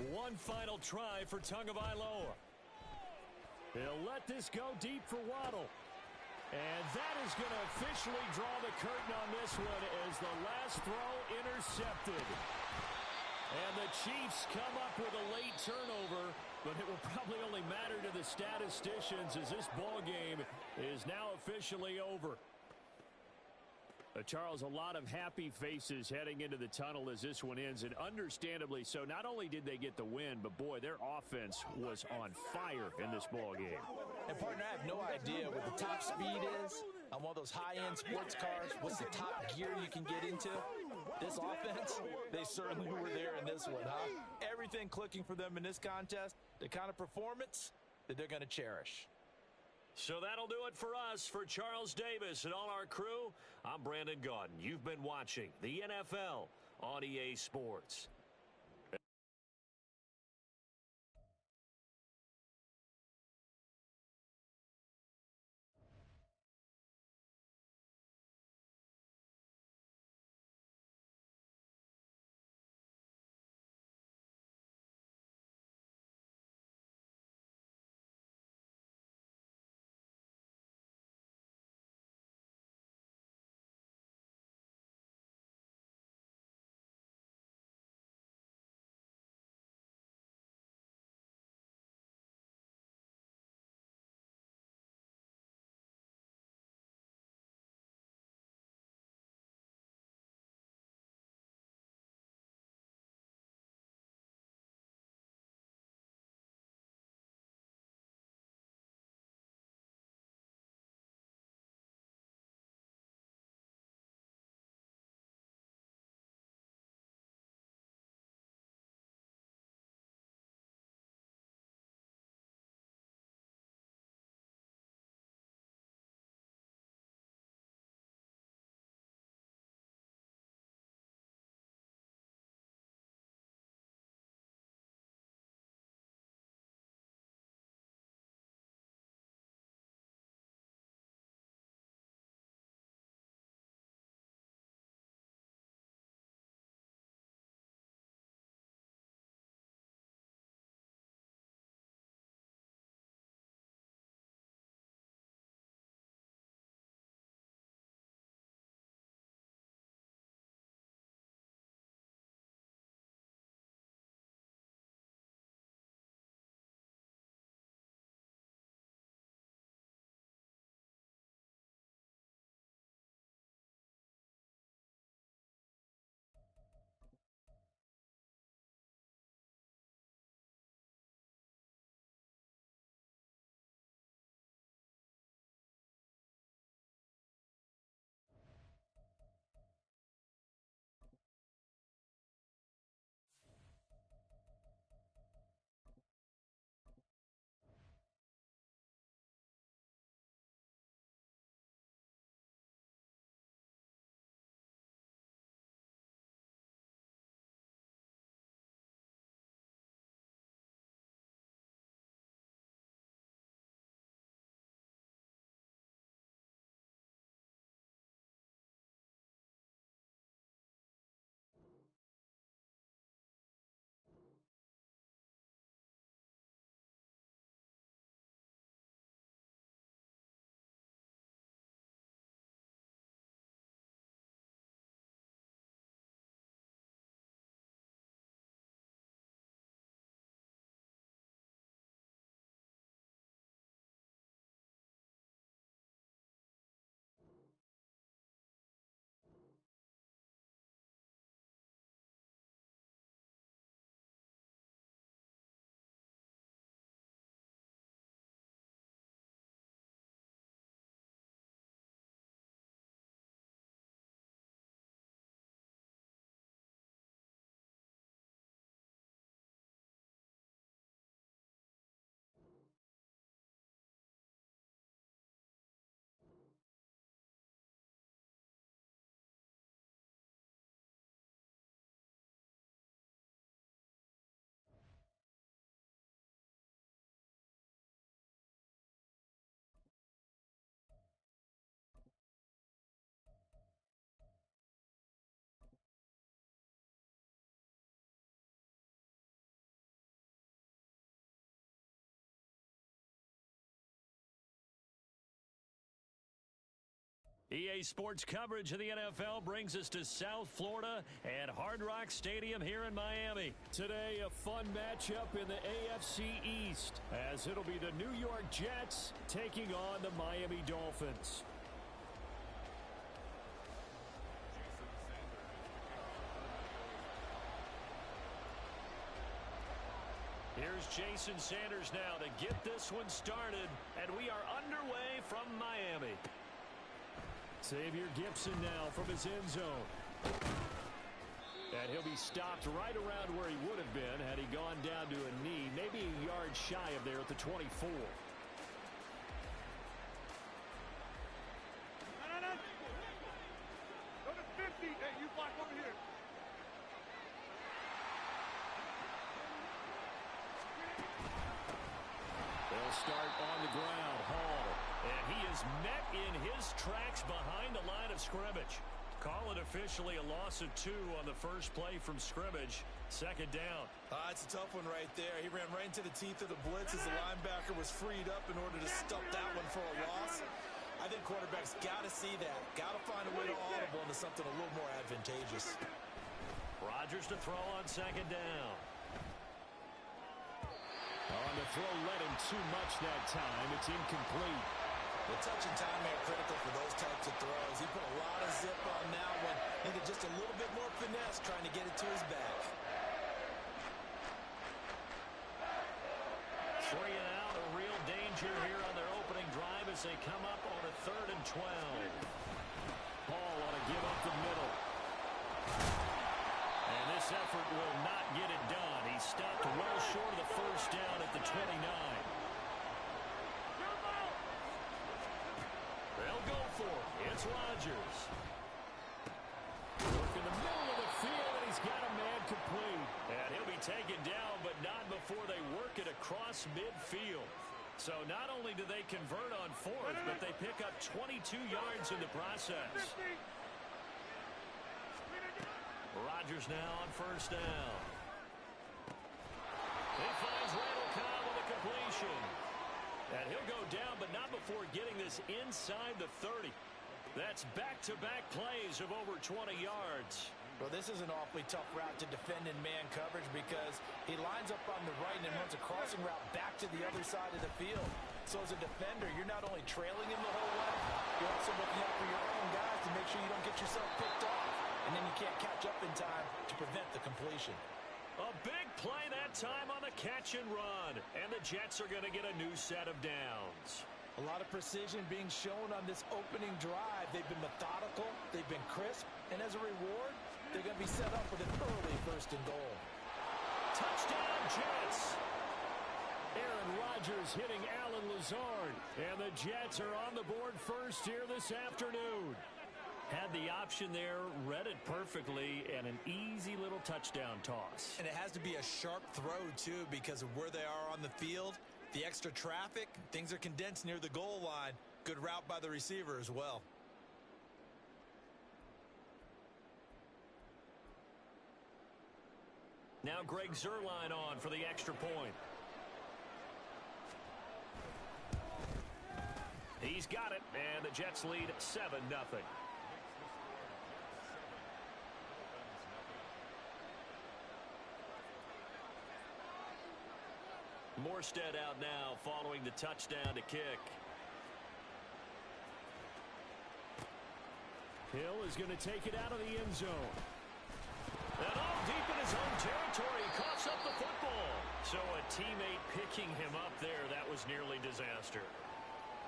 One final try for Tagovailoa. He'll let this go deep for Waddle. And that is going to officially draw the curtain on this one as the last throw intercepted. And the Chiefs come up with a late turnover, but it will probably only matter to the statisticians as this ball game is now officially over. Charles, a lot of happy faces heading into the tunnel as this one ends, and understandably so. Not only did they get the win, but boy, their offense was on fire in this ball game. And partner, I have no idea what the top speed is on one of those high-end sports cars. What's the top gear you can get into? This offense, they certainly were there in this one, huh? Everything clicking for them in this contest, the kind of performance that they're going to cherish. So that'll do it for us. For Charles Davis and all our crew, I'm Brandon Gaudin. You've been watching the NFL on EA Sports. EA Sports coverage of the NFL brings us to South Florida and Hard Rock Stadium here in Miami. Today, a fun matchup in the AFC East, as it'll be the New York Jets taking on the Miami Dolphins. Here's Jason Sanders now to get this one started, and we are underway from Miami. Xavier Gibson now from his end zone. And he'll be stopped right around where he would have been had he gone down to a knee, maybe a yard shy of there at the 24. Go to 50. Hey, you block over here. They'll start on the ground. Hall. And he is met in his tracks behind the line of scrimmage. Call it officially a loss of 2 on the first play from scrimmage. Second down. It's a tough one right there. He ran right into the teeth of the blitz as the linebacker was freed up in order to stop that one for a loss. I think quarterbacks got to see that. Got to find a way to audible into something a little more advantageous. Rodgers to throw on second down. On the throw led him too much that time. It's incomplete. The touch and time are critical for those types of throws. He put a lot of zip on that one. Needed just a little bit more finesse trying to get it to his back. 3 and out, a real danger here on their opening drive as they come up on a 3rd and 12. Hall ought to give up the middle. And this effort will not get it done. He stopped well short of the first down at the 29. They'll go for it. It's Rodgers. Work in the middle of the field, and he's got a man complete. And he'll be taken down, but not before they work it across midfield. So not only do they convert on 4th, but they pick up 22 yards in the process. Rodgers now on first down. He finds Randall Cobb with a completion. And he'll go down, but not before getting this inside the 30. That's back-to-back plays of over 20 yards. Well, this is an awfully tough route to defend in man coverage because he lines up on the right and then runs a crossing route back to the other side of the field. So as a defender, you're not only trailing him the whole way, you're also looking out for your own guys to make sure you don't get yourself picked off. And then you can't catch up in time to prevent the completion. A big play that time on the catch and run. And the Jets are going to get a new set of downs. A lot of precision being shown on this opening drive. They've been methodical. They've been crisp. And as a reward, they're going to be set up with an early 1st and goal. Touchdown, Jets. Aaron Rodgers hitting Allen Lazard. And the Jets are on the board first here this afternoon. Had the option there, read it perfectly, and an easy little touchdown toss. And it has to be a sharp throw, too, because of where they are on the field. The extra traffic, things are condensed near the goal line. Good route by the receiver as well. Now Greg Zuerlein on for the extra point. He's got it, and the Jets lead 7-0. Morstead out now following the touchdown to kick. Hill is going to take it out of the end zone. And all deep in his own territory, he coughs up the football. So a teammate picking him up there, that was nearly disaster.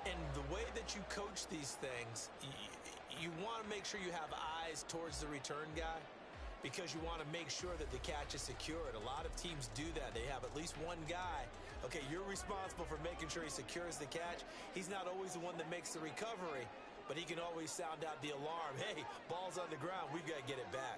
And the way that you coach these things, you want to make sure you have eyes towards the return guy because you want to make sure that the catch is secured. A lot of teams do that. They have at least one guy. Okay, you're responsible for making sure he secures the catch. He's not always the one that makes the recovery, but he can always sound out the alarm. Hey, ball's on the ground. We've got to get it back.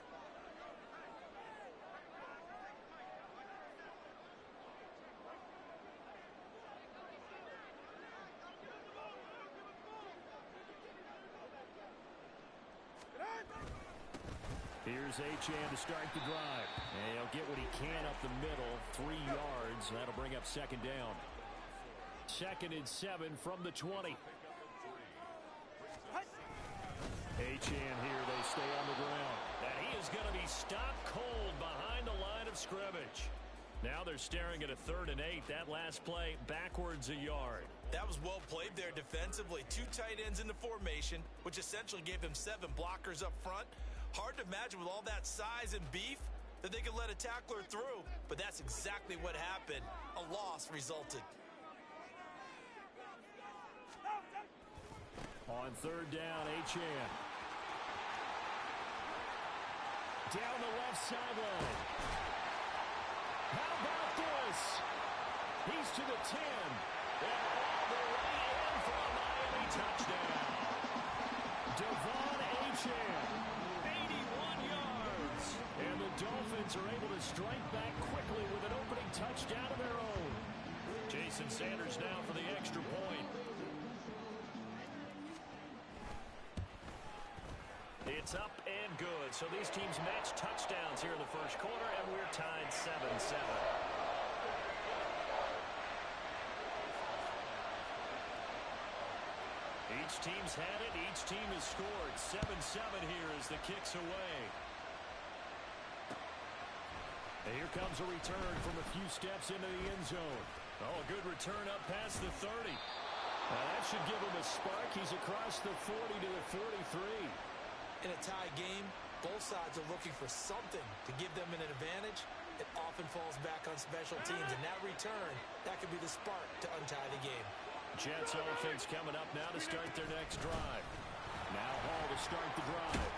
Here's Achane to start the drive. And he'll get what he can up the middle, 3 yards. That'll bring up second down. 2nd and 7 from the 20. Achane here, they stay on the ground. And he is going to be stopped cold behind the line of scrimmage. Now they're staring at a 3rd and 8. That last play backwards a yard. That was well played there defensively. 2 tight ends in the formation, which essentially gave them 7 blockers up front. Hard to imagine with all that size and beef that they could let a tackler through, but that's exactly what happened. A loss resulted. On 3rd down, Achane. Down the left sideline. How about this? He's to the 10. And all the way in for a Miami touchdown. Devon Achane, 81 yards. And the Dolphins are able to strike back quickly with an opening touchdown of their own. Jason Sanders now for the extra point. It's up and good. So these teams match touchdowns here in the first quarter, and we're tied 7-7. Each team's had it. Each team has scored. 7-7 here as the kick's away. And here comes a return from a few steps into the end zone. Oh, a good return up past the 30. Now that should give him a spark. He's across the 40 to the 43. In a tie game, both sides are looking for something to give them an advantage. It often falls back on special teams, and that return, that could be the spark to untie the game. Jets offense coming up now to start their next drive. Now Hall to start the drive.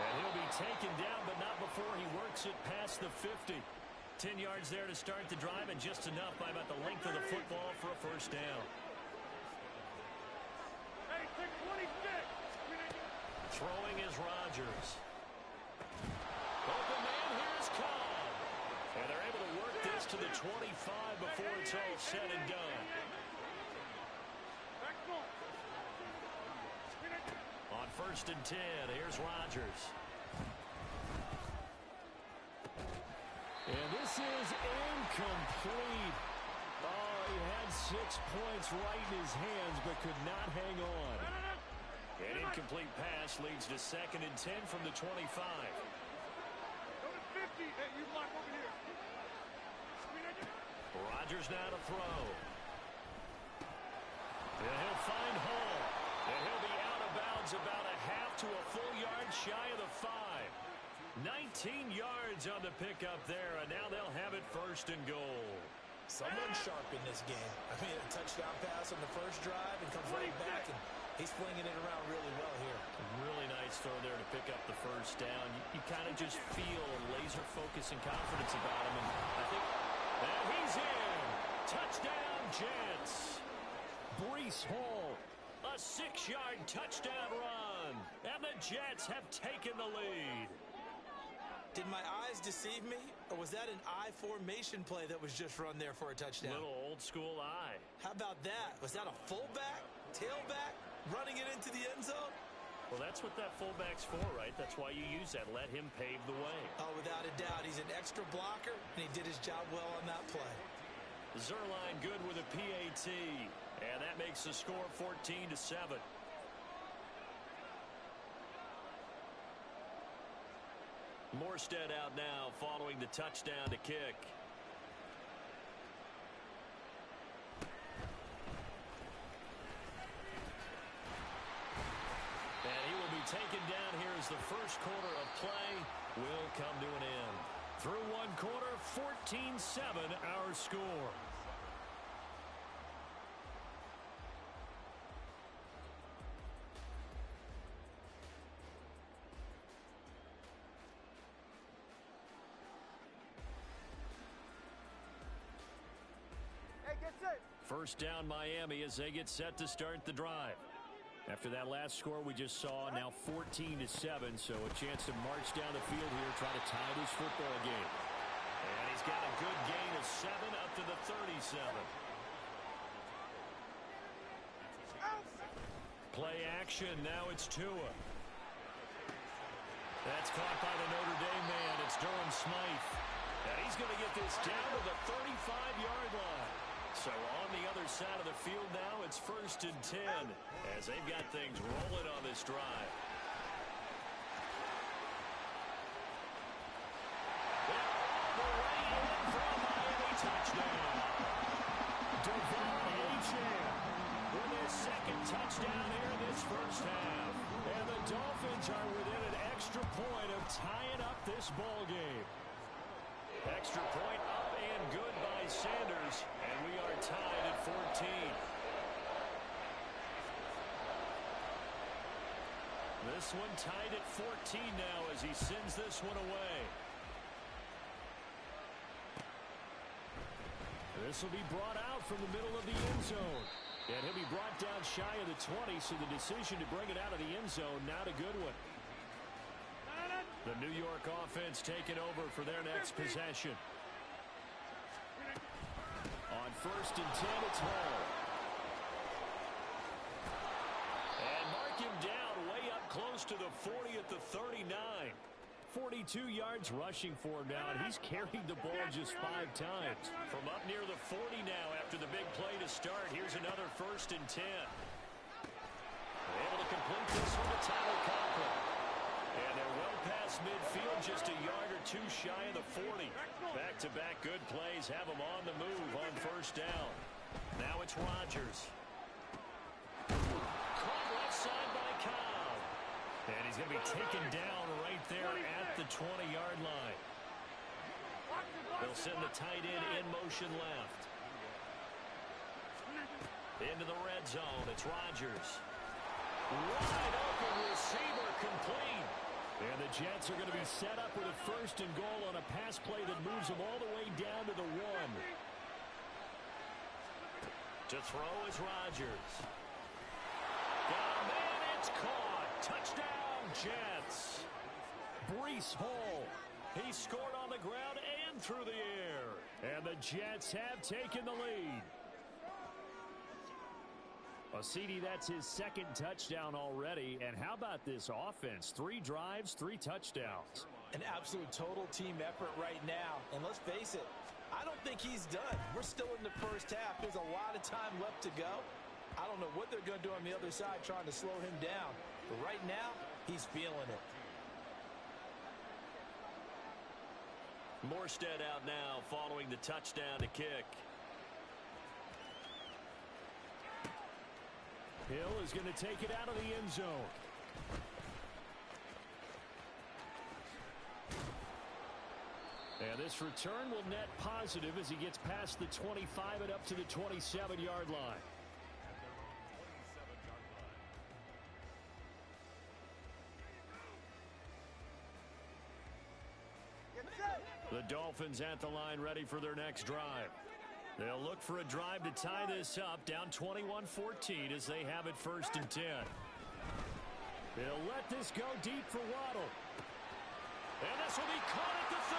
And he'll be taken down, but not before he works it past the 50. 10 yards there to start the drive, and just enough by about the length of the football for a first down. Hey, 626. Throwing is Rodgers. Open man, here's Cobb. And they're able to work this to the 25 before it's all said and done. On 1st and 10, here's Rodgers. And this is incomplete. Oh, he had 6 points right in his hands, but could not hang on. An incomplete pass leads to 2nd and 10 from the 25. Go to 50. Hey, you block over here. Rodgers now to throw. And he'll find Hall. And he'll be out of bounds about a half to a full yard shy of the 5. 19 yards on the pickup there, and now they'll have it 1st and goal. Someone sharp in this game. I mean, a touchdown pass on the first drive and comes right back, and he's flinging it around really well here. Really nice throw there to pick up the first down. You kind of just feel a laser focus and confidence about him. And I think that he's in. Touchdown, Jets. Breece Hall, a 6-yard touchdown run. And the Jets have taken the lead. Did my eyes deceive me, or was that an I formation play that was just run there for a touchdown? Little old school eye. How about that? Was that a fullback, tailback, running it into the end zone? Well, that's what that fullback's for, right? That's why you use that. Let him pave the way. Oh, without a doubt. He's an extra blocker, and he did his job well on that play. Zerline good with a PAT, and that makes the score 14-7. Morstead out now following the touchdown to kick. And he will be taken down here as the first quarter of play will come to an end. Through one quarter, 14-7 our score. First down Miami as they get set to start the drive. After that last score we just saw, now 14-7, so a chance to march down the field here, try to tie this football game. And he's got a good gain of 7 up to the 37. Play action, now it's Tua. That's caught by the Notre Dame man, it's Durham Smythe. And he's going to get this down to the 35-yard line. So on the other side of the field now, it's 1st and 10 as they've got things rolling on this drive. second touchdown here in this first half. And the Dolphins are within an extra point of tying up this ball game. Extra point up and good by Sanders, and we are tied at 14. This one tied at 14 now as he sends this one away. This will be brought out from the middle of the end zone. And he'll be brought down shy of the 20, so the decision to bring it out of the end zone, not a good one. The New York offense taking over for their next possession. On 1st and 10, it's Hall. And mark him down way up close to the 40 at the 39. 42 yards rushing for him now, and he's carried the ball just 5 times. From up near the 40 now after the big play to start, here's another 1st and 10. Able to complete this one to Tyler Conklin. And they're well past midfield, just a yard or two shy of the 40. Back-to-back good plays have them on the move on 1st down. Now it's Rodgers. Caught left side by Cobb. And he's going to be taken down right there at the 20-yard line. They'll send the tight end in motion left. Into the red zone. It's Rodgers. Wide open receiver complete. And the Jets are going to be set up with a 1st and goal on a pass play that moves them all the way down to the 1. To throw is Rodgers. Got a man, it's caught. Touchdown, Jets. Breece Hall. He scored on the ground and through the air. And the Jets have taken the lead. Well, CD, that's his 2nd touchdown already. And how about this offense? 3 drives, 3 touchdowns. An absolute total team effort right now. And let's face it, I don't think he's done. We're still in the first half. There's a lot of time left to go. I don't know what they're going to do on the other side trying to slow him down. But right now, he's feeling it. Morstead out now following the touchdown to kick. Hill is going to take it out of the end zone. And this return will net positive as he gets past the 25 and up to the 27-yard line. The Dolphins at the line ready for their next drive. They'll look for a drive to tie this up, down 21-14 as they have it 1st and 10. They'll let this go deep for Waddle. And this will be caught at the 30.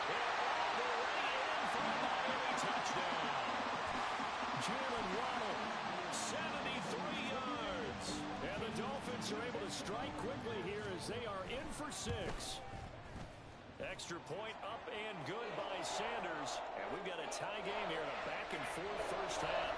And all the way in for a Miami touchdown. Jalen Waddle, 73 yards. And the Dolphins are able to strike quickly here as they are in for 6. Extra point up and good by Sanders. And we've got a tie game here in a back-and-forth first half.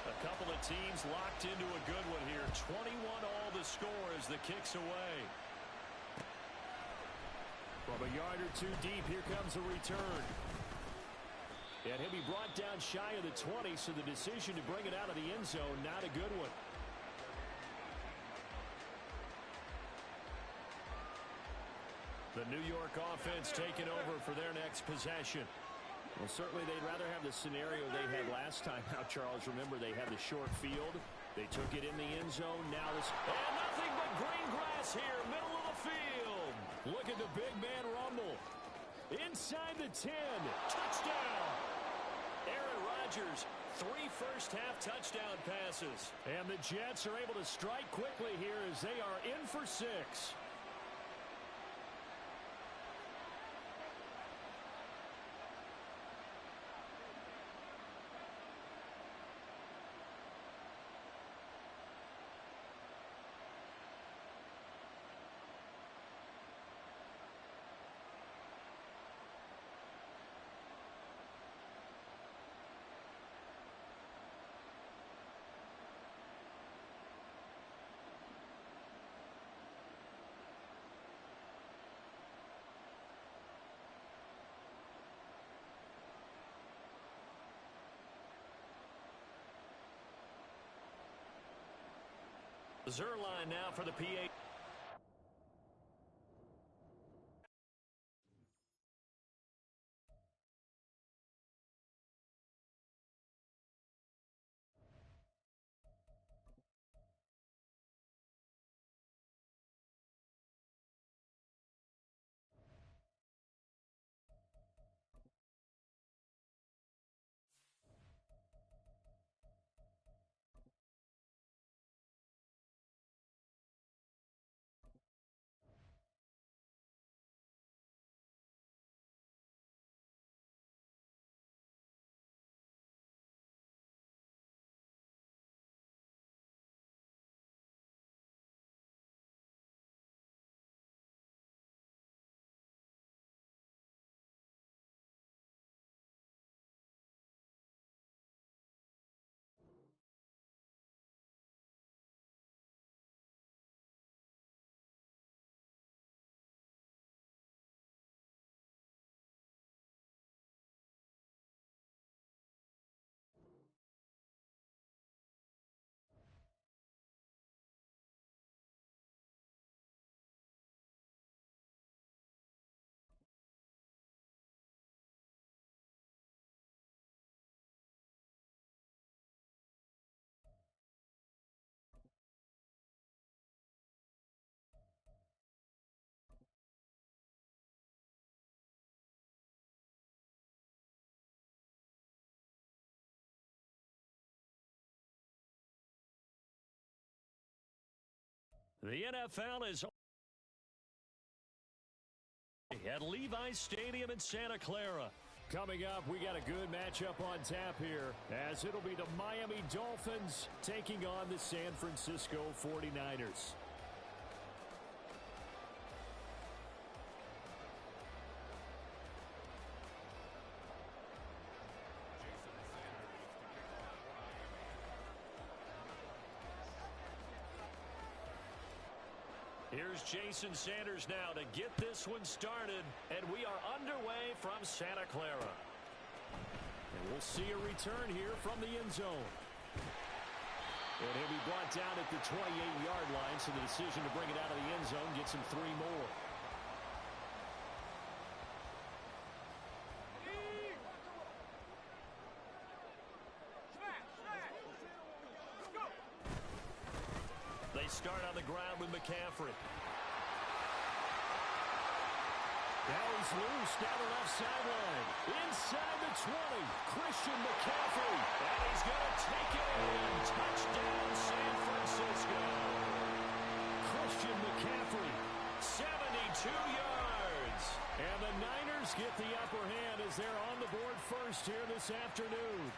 A couple of teams locked into a good one here. 21 all the score as the kick's away. From a yard or two deep, here comes a return. And he'll be brought down shy of the 20, so the decision to bring it out of the end zone, not a good one. The New York offense taking over for their next possession. Well, certainly they'd rather have the scenario they had last time. Now, Charles, remember they had the short field. They took it in the end zone. Now this... And nothing but green grass here, middle of the field. Look at the big man rumble. Inside the 10. Touchdown. Aaron Rodgers, 3 first-half touchdown passes. And the Jets are able to strike quickly here as they are in for 6. Zerline now for the PA. The NFL is at Levi's Stadium in Santa Clara. Coming up, we got a good matchup on tap here, as it'll be the Miami Dolphins taking on the San Francisco 49ers. Here's Jason Sanders now to get this one started, and we are underway from Santa Clara. And we'll see a return here from the end zone. And he'll be brought down at the 28-yard line, so the decision to bring it out of the end zone gets him 3 more. They start on the ground with McCaffrey. Now he's loose down the left sideline. Inside the 20, Christian McCaffrey. And he's going to take it in. Touchdown, San Francisco. Christian McCaffrey, 72 yards. And the Niners get the upper hand as they're on the board first here this afternoon.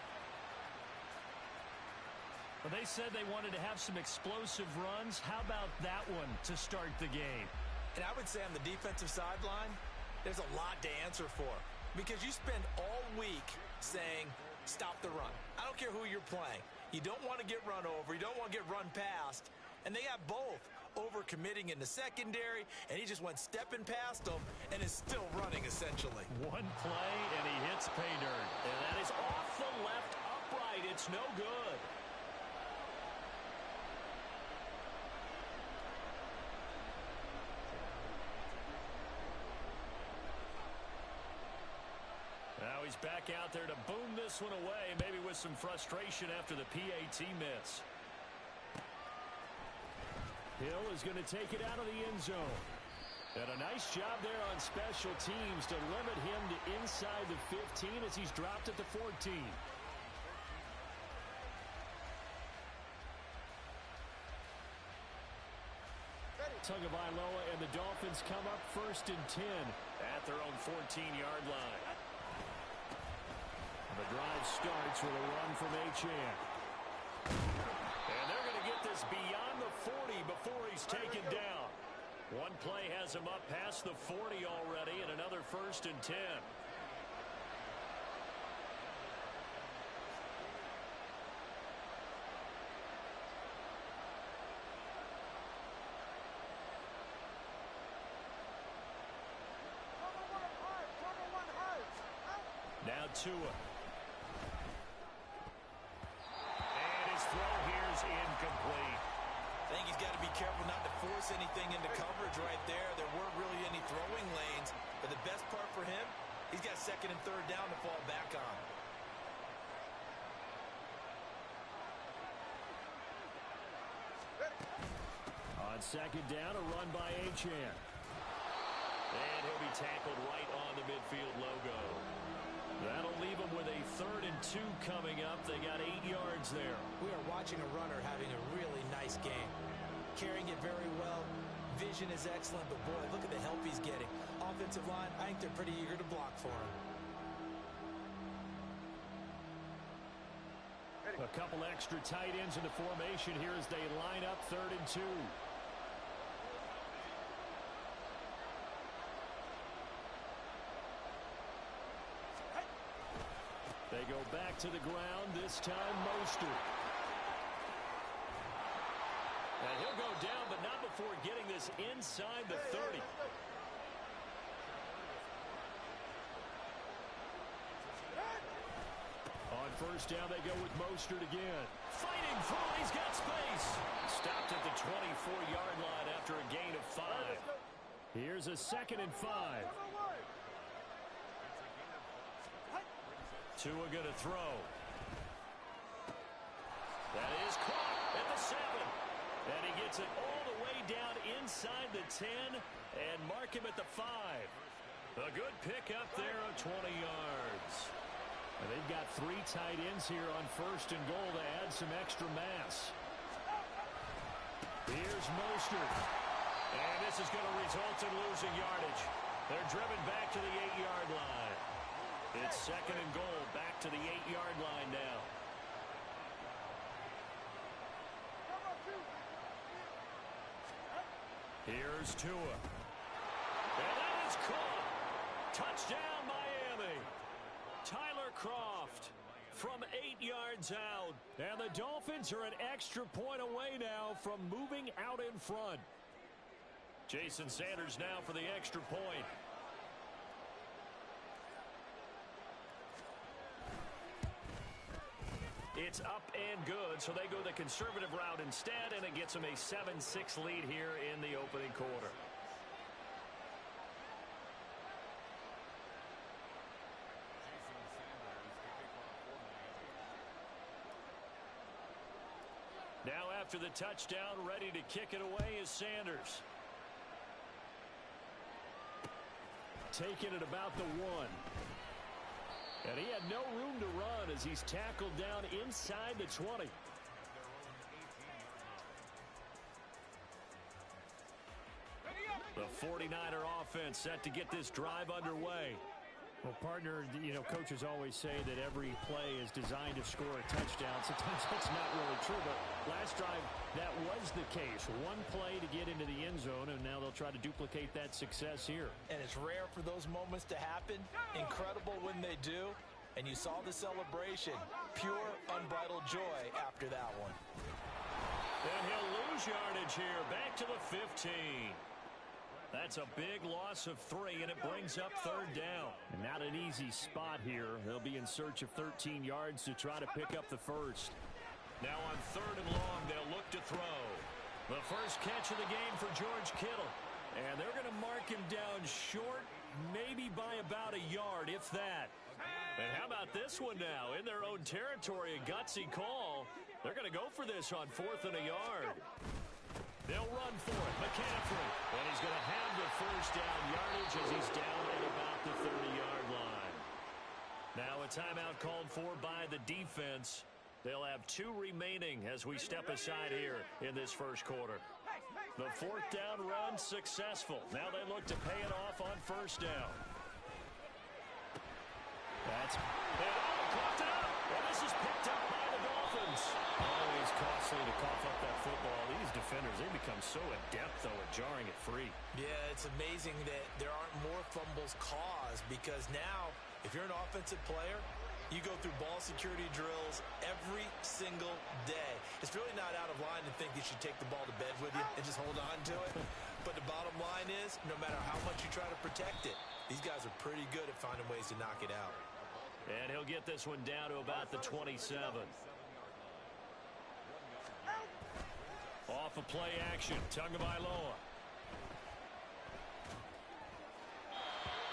They said they wanted to have some explosive runs. How about that one to start the game? And I would say on the defensive sideline, there's a lot to answer for. Because you spend all week saying, stop the run. I don't care who you're playing. You don't want to get run over. You don't want to get run past. And they got both over-committing in the secondary, and he just went stepping past them and is still running, essentially. One play, and he hits pay dirt. And that is off the left upright. It's no good. Now he's back out there to boom this one away, maybe with some frustration after the PAT miss. Hill is going to take it out of the end zone. And a nice job there on special teams to limit him to inside the 15 as he's dropped at the 14. Tagovailoa and the Dolphins come up first and 10 at their own 14-yard line. The drive starts with a run from Achane. And they're going to get this beyond the 40 before he's taken down. One play has him up past the 40 already, and another first and 10. Now Tua. And his throw here is incomplete. I think he's got to be careful not to force anything into coverage right there. There weren't really any throwing lanes, but the best part for him, he's got second and third down to fall back on. On second down, a run by Achane. And he'll be tackled right on the midfield logo. That'll leave him with a 3rd and 2 coming up. They got 8 yards there. We are watching a runner having a really nice game. Carrying it very well. Vision is excellent, but boy, look at the help he's getting. Offensive line, I think they're pretty eager to block for him. A couple extra tight ends in the formation here as they line up 3rd and 2. They go back to the ground, this time Mostert. And he'll go down, but not before getting this inside the 30. On first down, they go with Mostert again. Fighting through, he's got space. Stopped at the 24-yard line after a gain of 5. Here's a 2nd and 5. Tua going to throw. That is caught at the 7. And he gets it all the way down inside the 10 and mark him at the 5. A good pickup there of 20 yards. And they've got 3 tight ends here on first and goal to add some extra mass. Here's Mostert. And this is going to result in losing yardage. They're driven back to the 8-yard line. It's 2nd and goal, back to the 8-yard line now. Here's Tua. And that is caught. Touchdown, Miami. Tyler Kroft from 8 yards out. And the Dolphins are an extra point away now from moving out in front. Jason Sanders now for the extra point. It's up and good, so they go the conservative route instead, and it gets them a 7-6 lead here in the opening quarter. Now after the touchdown, ready to kick it away is Sanders. Taking it about the 1. And he had no room to run as he's tackled down inside the 20. The 49er offense set to get this drive underway. Well, partner, you know, coaches always say that every play is designed to score a touchdown. Sometimes that's not really true, but last drive, that was the case. One play to get into the end zone, and now they'll try to duplicate that success here. And it's rare for those moments to happen. Incredible when they do. And you saw the celebration. Pure, unbridled joy after that one. And he'll lose yardage here. Back to the 15. That's a big loss of 3, and it brings up 3rd down. And not an easy spot here. They'll be in search of 13 yards to try to pick up the first. Now on 3rd and long, they'll look to throw. The first catch of the game for George Kittle. And they're going to mark him down short, maybe by about a yard, if that. And how about this one now? In their own territory, a gutsy call. They're going to go for this on 4th and a yard. They'll run for it. McCaffrey. And he's going to have the first down yardage as he's down at about the 30-yard line. Now a timeout called for by the defense. They'll have 2 remaining as we step aside here in this first quarter. The 4th down run successful. Now they look to pay it off on first down. That's... Coughed it up. And this is picked up by the Dolphins. Always costly to cough up that football. These defenders, they become so adept, though, at jarring it free. Yeah, it's amazing that there aren't more fumbles caused because now, if you're an offensive player, you go through ball security drills every single day. It's really not out of line to think you should take the ball to bed with you and just hold on to it. But the bottom line is, no matter how much you try to protect it, these guys are pretty good at finding ways to knock it out. And he'll get this one down to about the 27. Off of play action. Tagovailoa.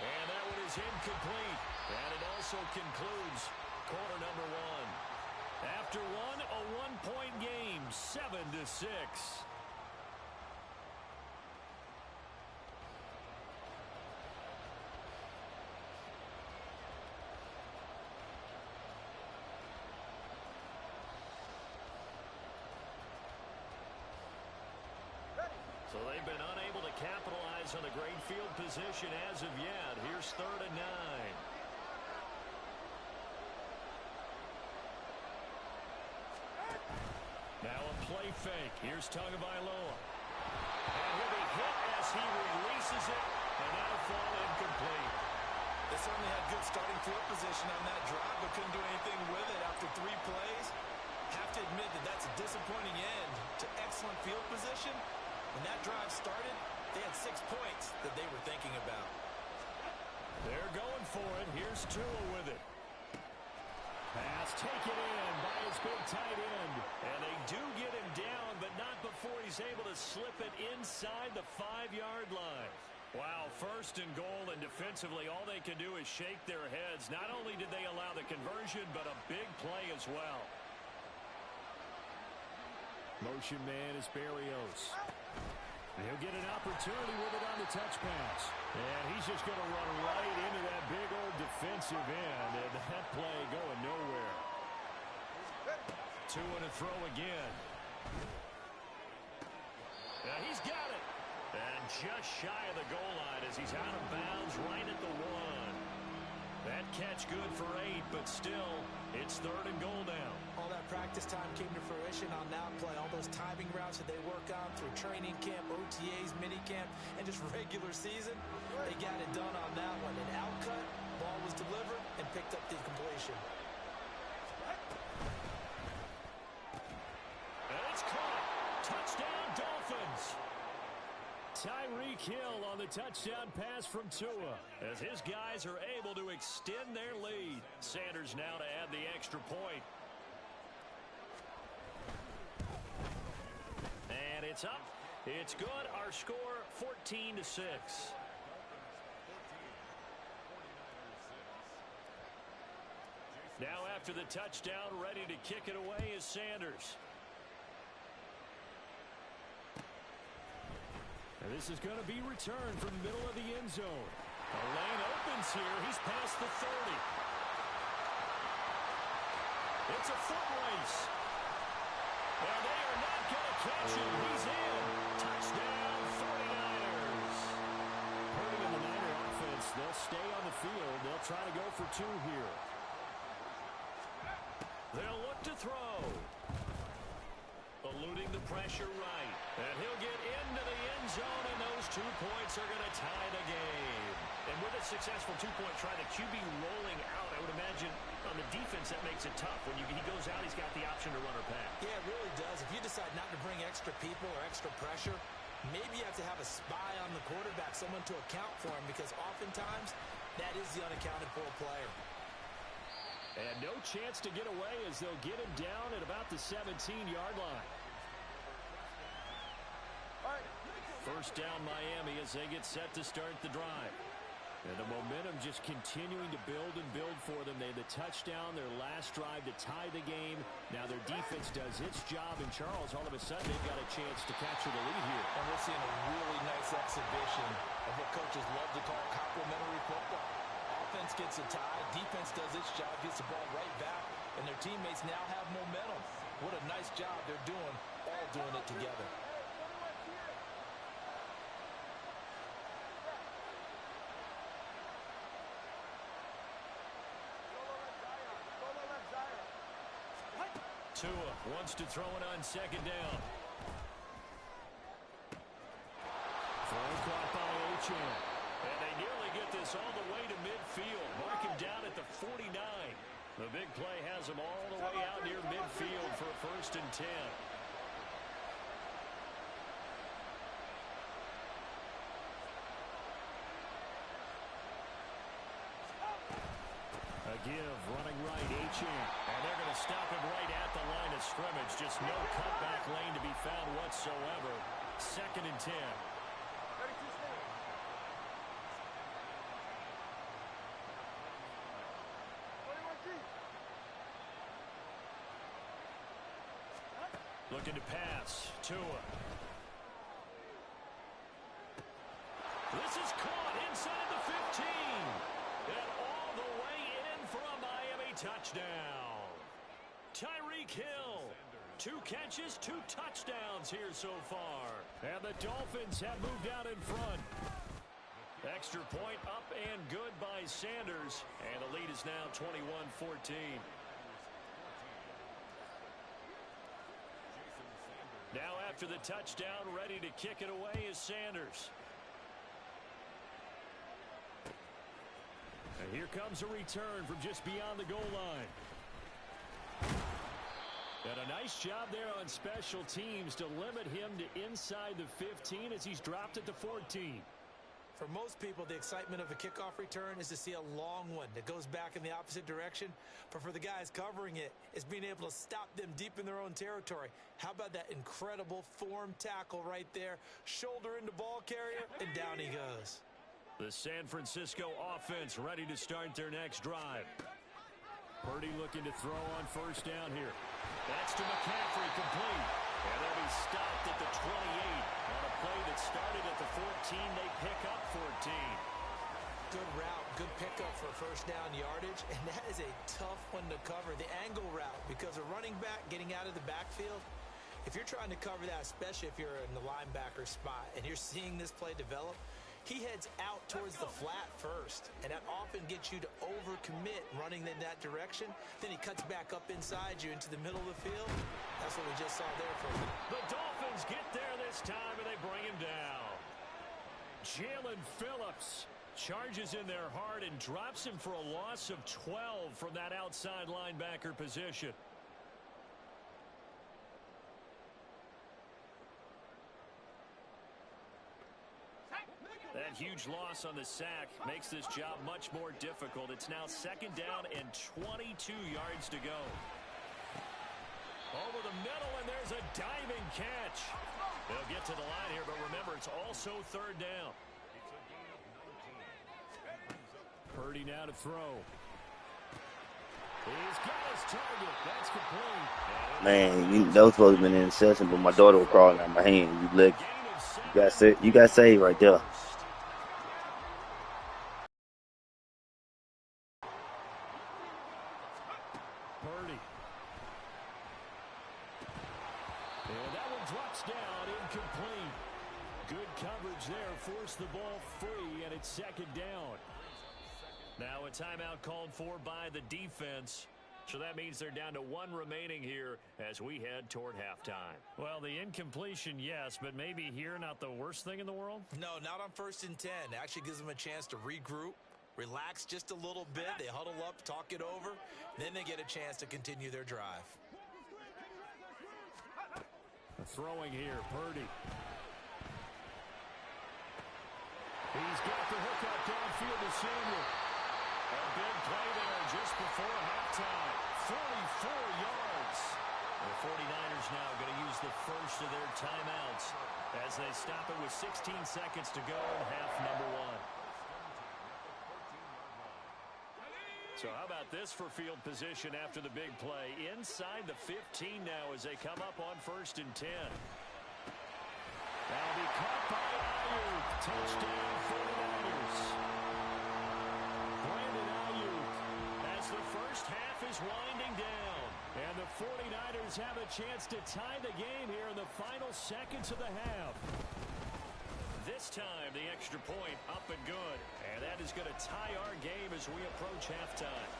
And that one is incomplete. And it also concludes quarter number one. After one, a one-point game, 7-6. So they've been unable to capitalize on the great field position as of yet. Here's 3rd and 9. Now a play fake. Here's Tagovailoa. And he'll be hit as he releases it. And that'll fall incomplete. They certainly had good starting field position on that drive, but couldn't do anything with it after 3 plays. Have to admit that that's a disappointing end to excellent field position. When that drive started, they had 6 points that they were thinking about. They're going for it. Here's Tua with it. Pass taken in by his big tight end. And they do get him down, but not before he's able to slip it inside the 5-yard line. Wow, 1st and goal, and defensively all they can do is shake their heads. Not only did they allow the conversion, but a big play as well. Motion man is Berrios. He'll get an opportunity with it on the touch pass. And he's just going to run right into that big old defensive end. And that play going nowhere. 2 and a throw again. Now he's got it. And just shy of the goal line as he's out of bounds right at the 1. That catch good for 8, but still, it's 3rd and goal now. All that practice time came to fruition on that play. All those timing routes that they work on through training camp, OTAs, minicamp, and just regular season, they got it done on that one. An outcut, ball was delivered, and picked up the completion. And it's caught. Touchdown, Dolphins. Tyreek Hill on the touchdown pass from Tua as his guys are able to extend their lead. Sanders now to add the extra point. And it's up. It's good. Our score 14-6. Now after the touchdown, ready to kick it away is Sanders. And this is going to be returned from the middle of the end zone. The lane opens here. He's past the 30. It's a foot race. And they are not going to catch him. He's in. Touchdown, 49ers. Purdy in the Niner offense, they'll stay on the field. They'll try to go for 2 here. They'll look to throw. Eluding the pressure right. And he'll get into the end zone, and those 2 points are going to tie the game. And with a successful 2-point try, the QB rolling out, I would imagine on the defense that makes it tough. When he goes out, he's got the option to run or pass. Yeah, it really does. If you decide not to bring extra people or extra pressure, maybe you have to have a spy on the quarterback, someone to account for him, because oftentimes that is the unaccounted for player. And no chance to get away as they'll get him down at about the 17-yard line. First down Miami as they get set to start the drive. And the momentum just continuing to build and build for them. They had the touchdown, their last drive to tie the game. Now their defense does its job. And Charles, all of a sudden, they've got a chance to capture the lead here. And we're seeing a really nice exhibition of what coaches love to call complementary football. Offense gets a tie, defense does its job, gets the ball right back, and their teammates now have momentum. What a nice job they're doing, all doing it together. Tua wants to throw it on 2nd down. Throw caught by Achane. And they nearly get this all the way to midfield. Mark him down at the 49. The big play has him all the way out near midfield for a 1st and 10. give, running right, H.A. And they're going to stop him right at the line of scrimmage. Just no cutback lane to be found whatsoever. 2nd and 10. Looking to pass. Tua. This is caught inside the 15. And all the way in for a Miami touchdown. Tyreek Hill. 2 catches, 2 touchdowns here so far. And the Dolphins have moved out in front. Extra point up and good by Sanders. And the lead is now 21-14. Now after the touchdown, ready to kick it away is Sanders. And here comes a return from just beyond the goal line. And a nice job there on special teams to limit him to inside the 15 as he's dropped at the 14. For most people, the excitement of a kickoff return is to see a long one that goes back in the opposite direction. But for the guys covering it, it's being able to stop them deep in their own territory. How about that incredible form tackle right there? Shoulder into ball carrier, and down he goes. The San Francisco offense ready to start their next drive. Purdy looking to throw on 1st down here. That's to McCaffrey, complete. And then he's stopped at the 28. On a play that started at the 14, they pick up 14. Good route, good pickup for 1st down yardage, and that is a tough one to cover. The angle route, because a running back getting out of the backfield, if you're trying to cover that, especially if you're in the linebacker spot, and you're seeing this play develop, he heads out towards the flat first, and that often gets you to overcommit running in that direction. Then he cuts back up inside you into the middle of the field. That's what we just saw there for him. The Dolphins get there this time, and they bring him down. Jalen Phillips charges in there hard and drops him for a loss of 12 from that outside linebacker position. That huge loss on the sack makes this job much more difficult. It's now 2nd down and 22 yards to go. Over the middle, and there's a diving catch. They'll get to the line here, but remember, it's also 3rd down. Purdy now to throw. He's got his target. That's complete. Man, that was supposed to be an interception, but my daughter was crawling out my hand. You got saved right there. Purdy. And that one drops down, incomplete. Good coverage there, forced the ball free, and it's 2nd down. Now a timeout called for by the defense. So that means they're down to 1 remaining here as we head toward halftime. Well, the incompletion, yes, but maybe here not the worst thing in the world? No, not on 1st and 10. It actually gives them a chance to regroup, relax just a little bit. They huddle up, talk it over. Then they get a chance to continue their drive. Throwing here, Purdy. He's got the hook up downfield to Samuel. A big play there just before halftime. 44 yards. The 49ers now going to use the first of their timeouts as they stop it with 16 seconds to go in half number 1. So how about this for field position after the big play? Inside the 15 now as they come up on 1st and 10. That'll be caught by Ayuk. Touchdown 49ers. Brandon Ayuk as the first half is winding down. And the 49ers have a chance to tie the game here in the final seconds of the half. This time, the extra point up and good. And that is going to tie our game as we approach halftime.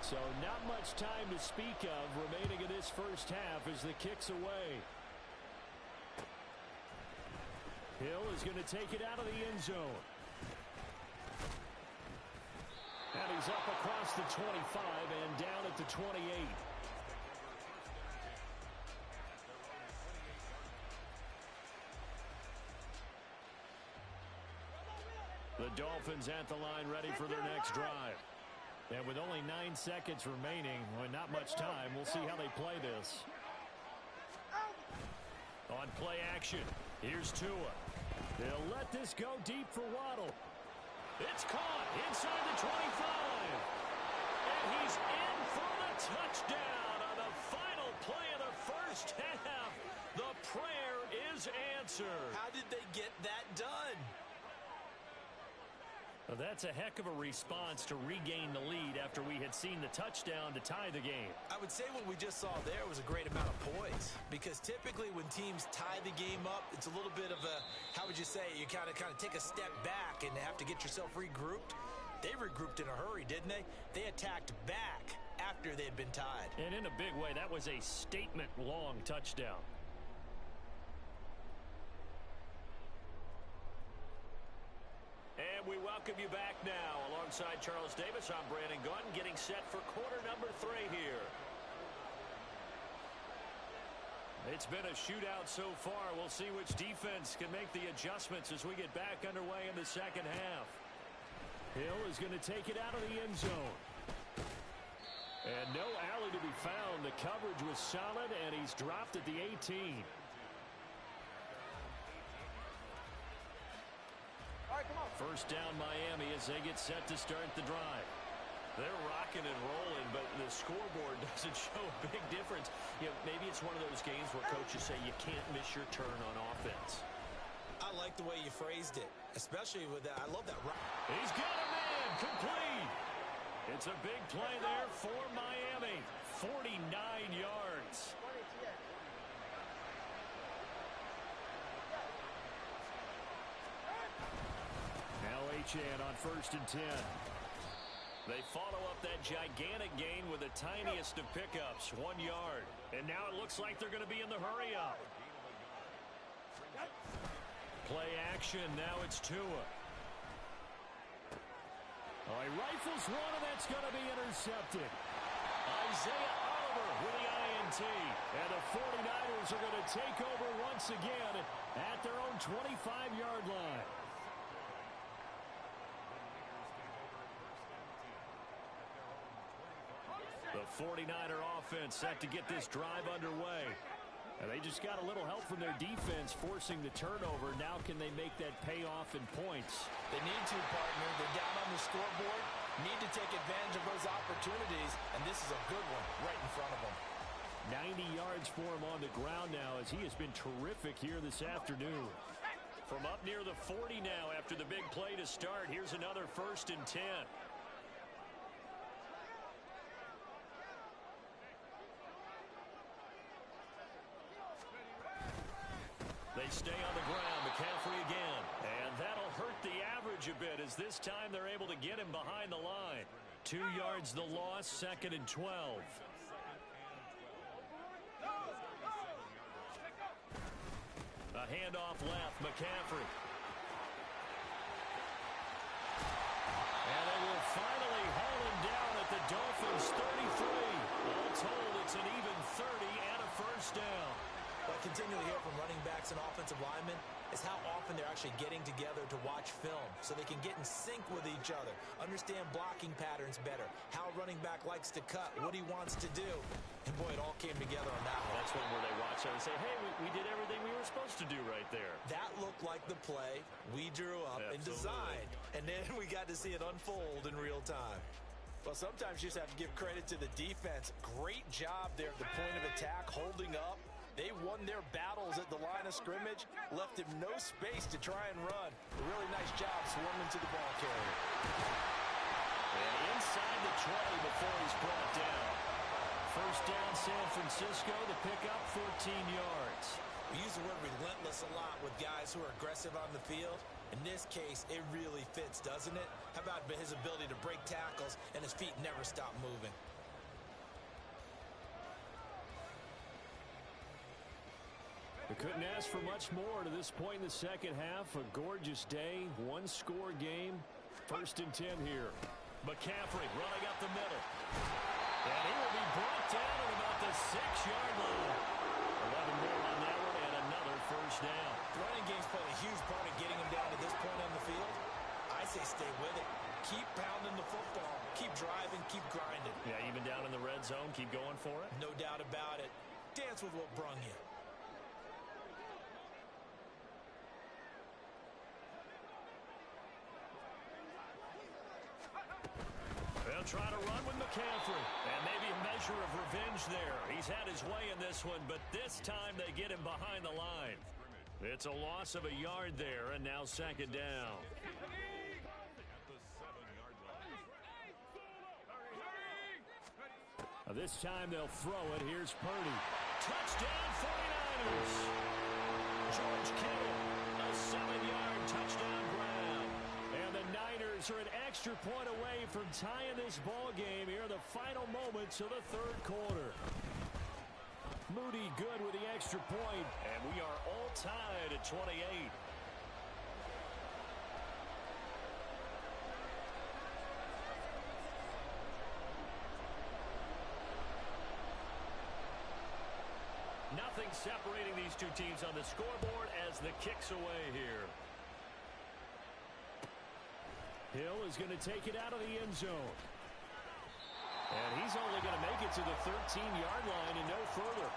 So not much time to speak of remaining in this first half as the kick's away. Hill is going to take it out of the end zone. And he's up across the 25 and down at the 28. The Dolphins at the line ready for their next drive. And with only 9 seconds remaining, well, not much time, we'll see how they play this. On play action, here's Tua. They'll let this go deep for Waddle. It's caught inside the 25. And he's in for the touchdown on the final play of the first half. The prayer is answered. How did they get that done? Well, that's a heck of a response to regain the lead after we had seen the touchdown to tie the game. I would say what we just saw there was a great amount of poise, because typically when teams tie the game up, it's a little bit of a, how would you say, you kind of take a step back and have to get yourself regrouped. They regrouped in a hurry, didn't they? They attacked back after they had been tied. And in a big way, that was a statement-long touchdown. And we welcome you back now. Alongside Charles Davis, I'm Brandon Gunn, getting set for quarter number 3 here. It's been a shootout so far. We'll see which defense can make the adjustments as we get back underway in the second half. Hill is going to take it out of the end zone. And no alley to be found. The coverage was solid, and he's dropped at the 18. First down Miami as they get set to start the drive. They're rocking and rolling, but the scoreboard doesn't show a big difference. You know, maybe it's one of those games where coaches say you can't miss your turn on offense. I like the way you phrased it, especially with that. I love that. He's got a man complete. It's a big play there for Miami. 49 yards. Now Achane on 1st and 10. They follow up that gigantic gain with the tiniest of pickups, 1 yard. And now it looks like they're going to be in the hurry up. Play action, now it's Tua. Oh, he rifles one, and that's going to be intercepted. Isaiah Oliver with the INT. And the 49ers are going to take over once again at their own 25-yard line. The 49er offense set to get this drive underway. And they just got a little help from their defense forcing the turnover. Now can they make that pay off in points? They need to, partner. They're down on the scoreboard. Need to take advantage of those opportunities. And this is a good one right in front of them. 90 yards for him on the ground now as he has been terrific here this afternoon. From up near the 40 now after the big play to start, here's another 1st and 10. They stay on the ground. McCaffrey again. And that'll hurt the average a bit as this time they're able to get him behind the line. 2 yards the loss, 2nd and 12. A handoff left, McCaffrey. And they will finally haul him down at the Dolphins' 33. All told, it's an even 30 and a first down. What I continue to hear from running backs and offensive linemen is how often they're actually getting together to watch film so they can get in sync with each other, understand blocking patterns better, how running back likes to cut, what he wants to do. And boy, it all came together on that one. That's one where they watch and say, hey, we did everything we were supposed to do right there. That looked like the play we drew up and designed. And then we got to see it unfold in real time. Well, sometimes you just have to give credit to the defense. Great job there at the point of attack, holding up. They won their battles at the line of scrimmage, left him no space to try and run. A really nice job swarming to the ball carrier. And inside the 20 before he's brought down. First down, San Francisco, the pickup, 14 yards. We use the word relentless a lot with guys who are aggressive on the field. In this case, it really fits, doesn't it? How about his ability to break tackles and his feet never stop moving? We couldn't ask for much more to this point in the second half. A gorgeous day, one-score game. 1st and 10 here. McCaffrey running up the middle. And he will be brought down at about the 6-yard line. 11 more on that one and another first down. The running game's played a huge part in getting him down to this point on the field. I say stay with it. Keep pounding the football. Keep driving. Keep grinding. Yeah, even down in the red zone, keep going for it. No doubt about it. Dance with what brung you. They'll try to run with McCaffrey. And maybe a measure of revenge there. He's had his way in this one, but this time they get him behind the line. It's a loss of a yard there, and now second down. This time they'll throw it. Here's Purdy. Touchdown 49ers. George Kittle, a 7-yard touchdown grab. And the Niners are an extra point away from tying this ball game here in the final moments of the third quarter. Moody good with the extra point. And we are all tied at 28. Nothing separating these two teams on the scoreboard as the kick's away here. Hill is going to take it out of the end zone. And he's only going to make it to the 13-yard line and no further.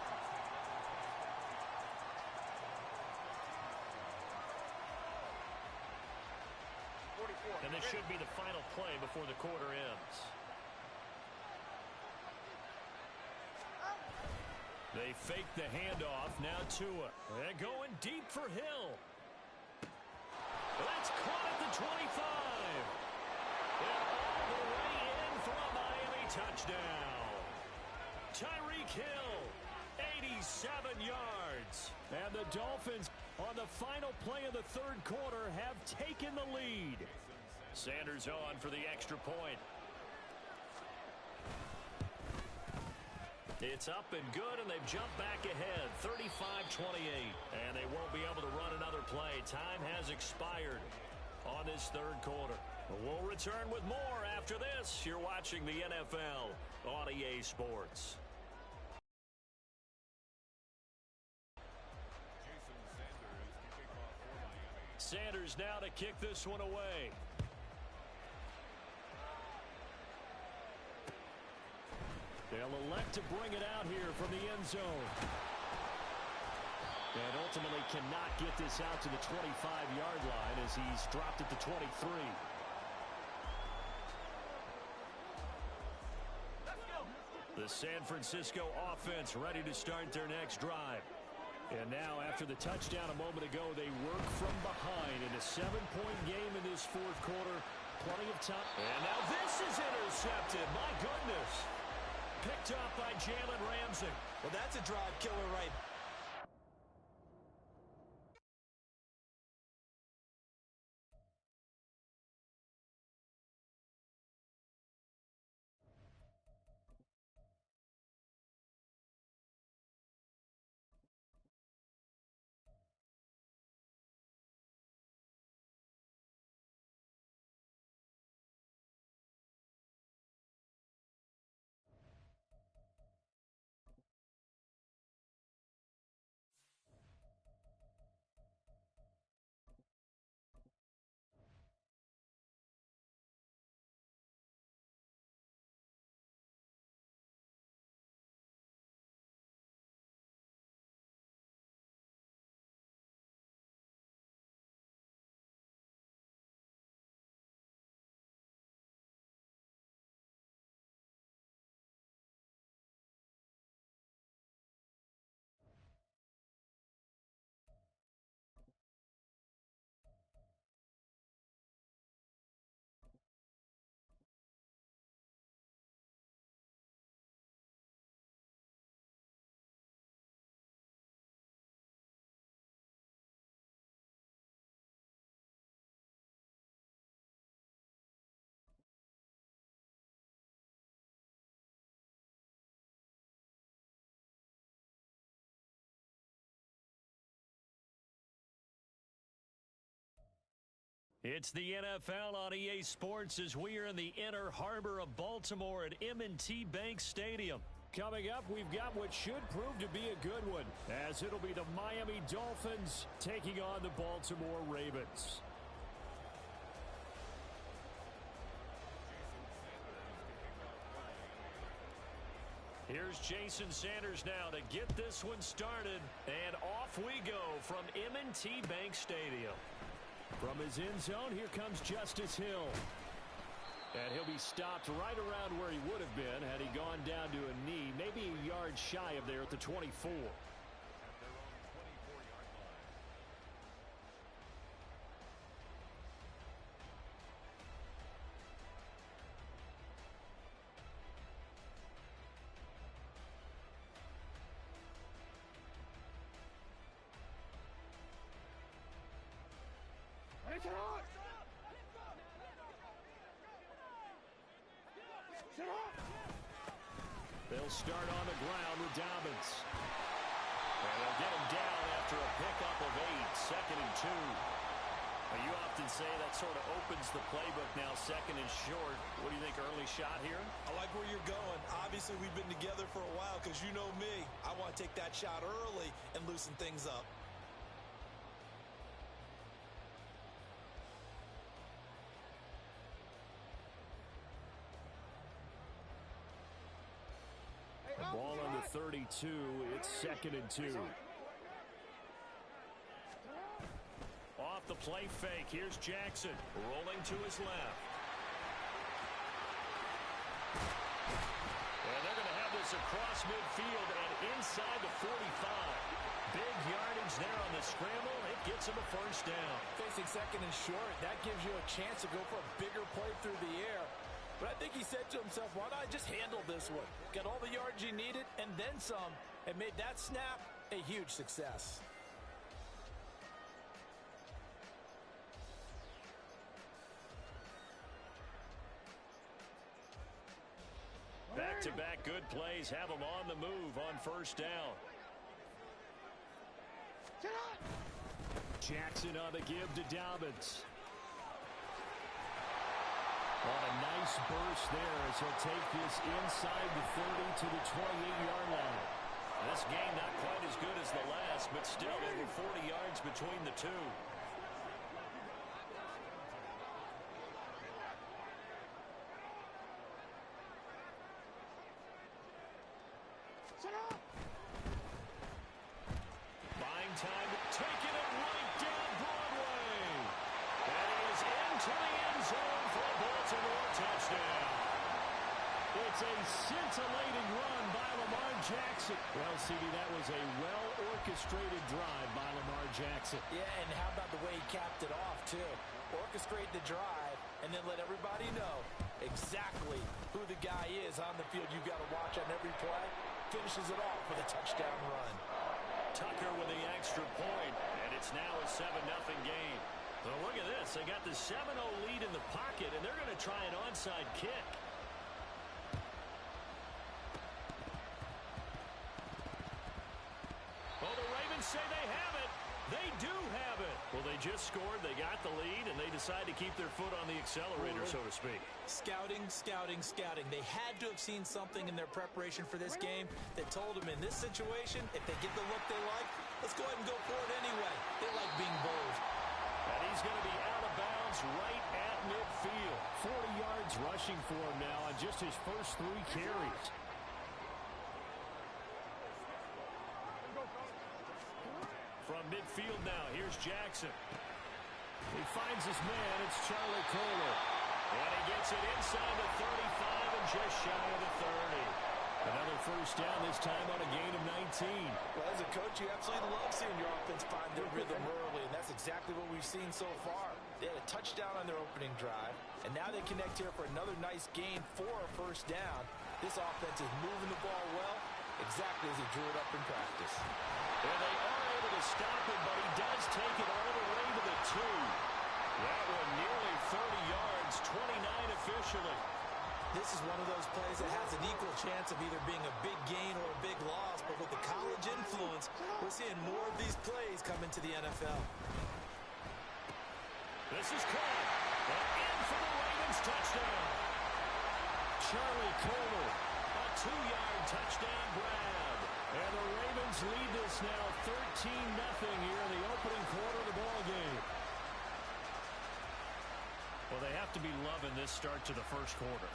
And this should be the final play before the quarter ends. They fake the handoff. Now Tua. They're going deep for Hill. That's caught at the 25. And all the way in for a Miami touchdown. Tyreek Hill, 87 yards. And the Dolphins, on the final play of the third quarter, have taken the lead. Sanders on for the extra point. It's up and good, and they've jumped back ahead, 35-28. And they won't be able to run another play. Time has expired on this third quarter. We'll return with more after this. You're watching the NFL on EA Sports. Sanders now to kick this one away. They'll elect to bring it out here from the end zone. And ultimately cannot get this out to the 25-yard line as he's dropped at the 23. The San Francisco offense ready to start their next drive. And now after the touchdown a moment ago, they work from behind in a 7-point game in this fourth quarter. Plenty of time. And now this is intercepted. My goodness. Picked up by Jalen Ramsey. Well, that's a drive killer right. It's the NFL on EA Sports as we are in the inner harbor of Baltimore at M&T Bank Stadium. Coming up, we've got what should prove to be a good one, as it'll be the Miami Dolphins taking on the Baltimore Ravens. Here's Jason Sanders now to get this one started. And off we go from M&T Bank Stadium. From his end zone, here comes Justice Hill. And he'll be stopped right around where he would have been had he gone down to a knee, maybe a yard shy of there at the 24. They'll start on the ground with Dobbins. And they'll get him down after a pickup of 8, 2nd and 2. Now, you often say that sort of opens the playbook now, 2nd and short. What do you think, early shot here? I like where you're going. Obviously, we've been together for a while because you know me. I want to take that shot early and loosen things up. Ball on the 32. It's 2nd and 2. Off the play fake. Here's Jackson rolling to his left. And they're going to have this across midfield and inside the 45. Big yardage there on the scramble. It gets him a first down. Facing 2nd and short, that gives you a chance to go for a bigger play through the air. But I think he said to himself, why not just handle this one? Got all the yards you needed and then some, and made that snap a huge success. Back-to-back good plays have him on the move on first down. Jackson on the give to Dobbins. On a nice burst there as he'll take this inside the 30 to the 28-yard line. This game not quite as good as the last, but still over 40 yards between the two. Buying time, taking it right down Broadway. And he is into the end zone for a Baltimore touchdown. It's a scintillating run by Lamar Jackson. Well, CD, that was a well-orchestrated drive by Lamar Jackson. Yeah, and how about the way he capped it off, too? Orchestrate the drive and then let everybody know exactly who the guy is on the field you've got to watch on every play. Finishes it off with a touchdown run. Tucker with the extra point, and it's now a 7-0 game. Well, look at this. They got the 7-0 lead in the pocket, and they're going to try an onside kick. Oh, the Ravens say they have it. They do have it. Well, they just scored. They got the lead, and they decide to keep their foot on the accelerator, so to speak. Scouting, scouting, scouting. They had to have seen something in their preparation for this game that told them in this situation, if they get the look they like, let's go ahead and go for it anyway. They like being bold. And he's going to be out of bounds right at midfield. 40 yards rushing for him now on just his first 3 carries. From midfield now, here's Jackson. He finds his man. It's Charlie Kohler. And he gets it inside the 35 and just shy of the 30. Another first down, this time on a gain of 19. Well, as a coach, you absolutely love seeing your offense find their rhythm early, and that's exactly what we've seen so far. They had a touchdown on their opening drive, and now they connect here for another nice gain for a first down. This offense is moving the ball well, exactly as he drew it up in practice. And they are able to stop him, but he does take it all the way to the 2. That one nearly 30 yards, 29 officially. This is one of those plays that has an equal chance of either being a big gain or a big loss, but with the college influence, we're seeing more of these plays come into the NFL. This is caught. And in for the Ravens touchdown. Charlie Kohler. A 2-yard touchdown grab. And the Ravens lead this now 13-0 here in the opening quarter of the ball game. Well, they have to be loving this start to the first quarter.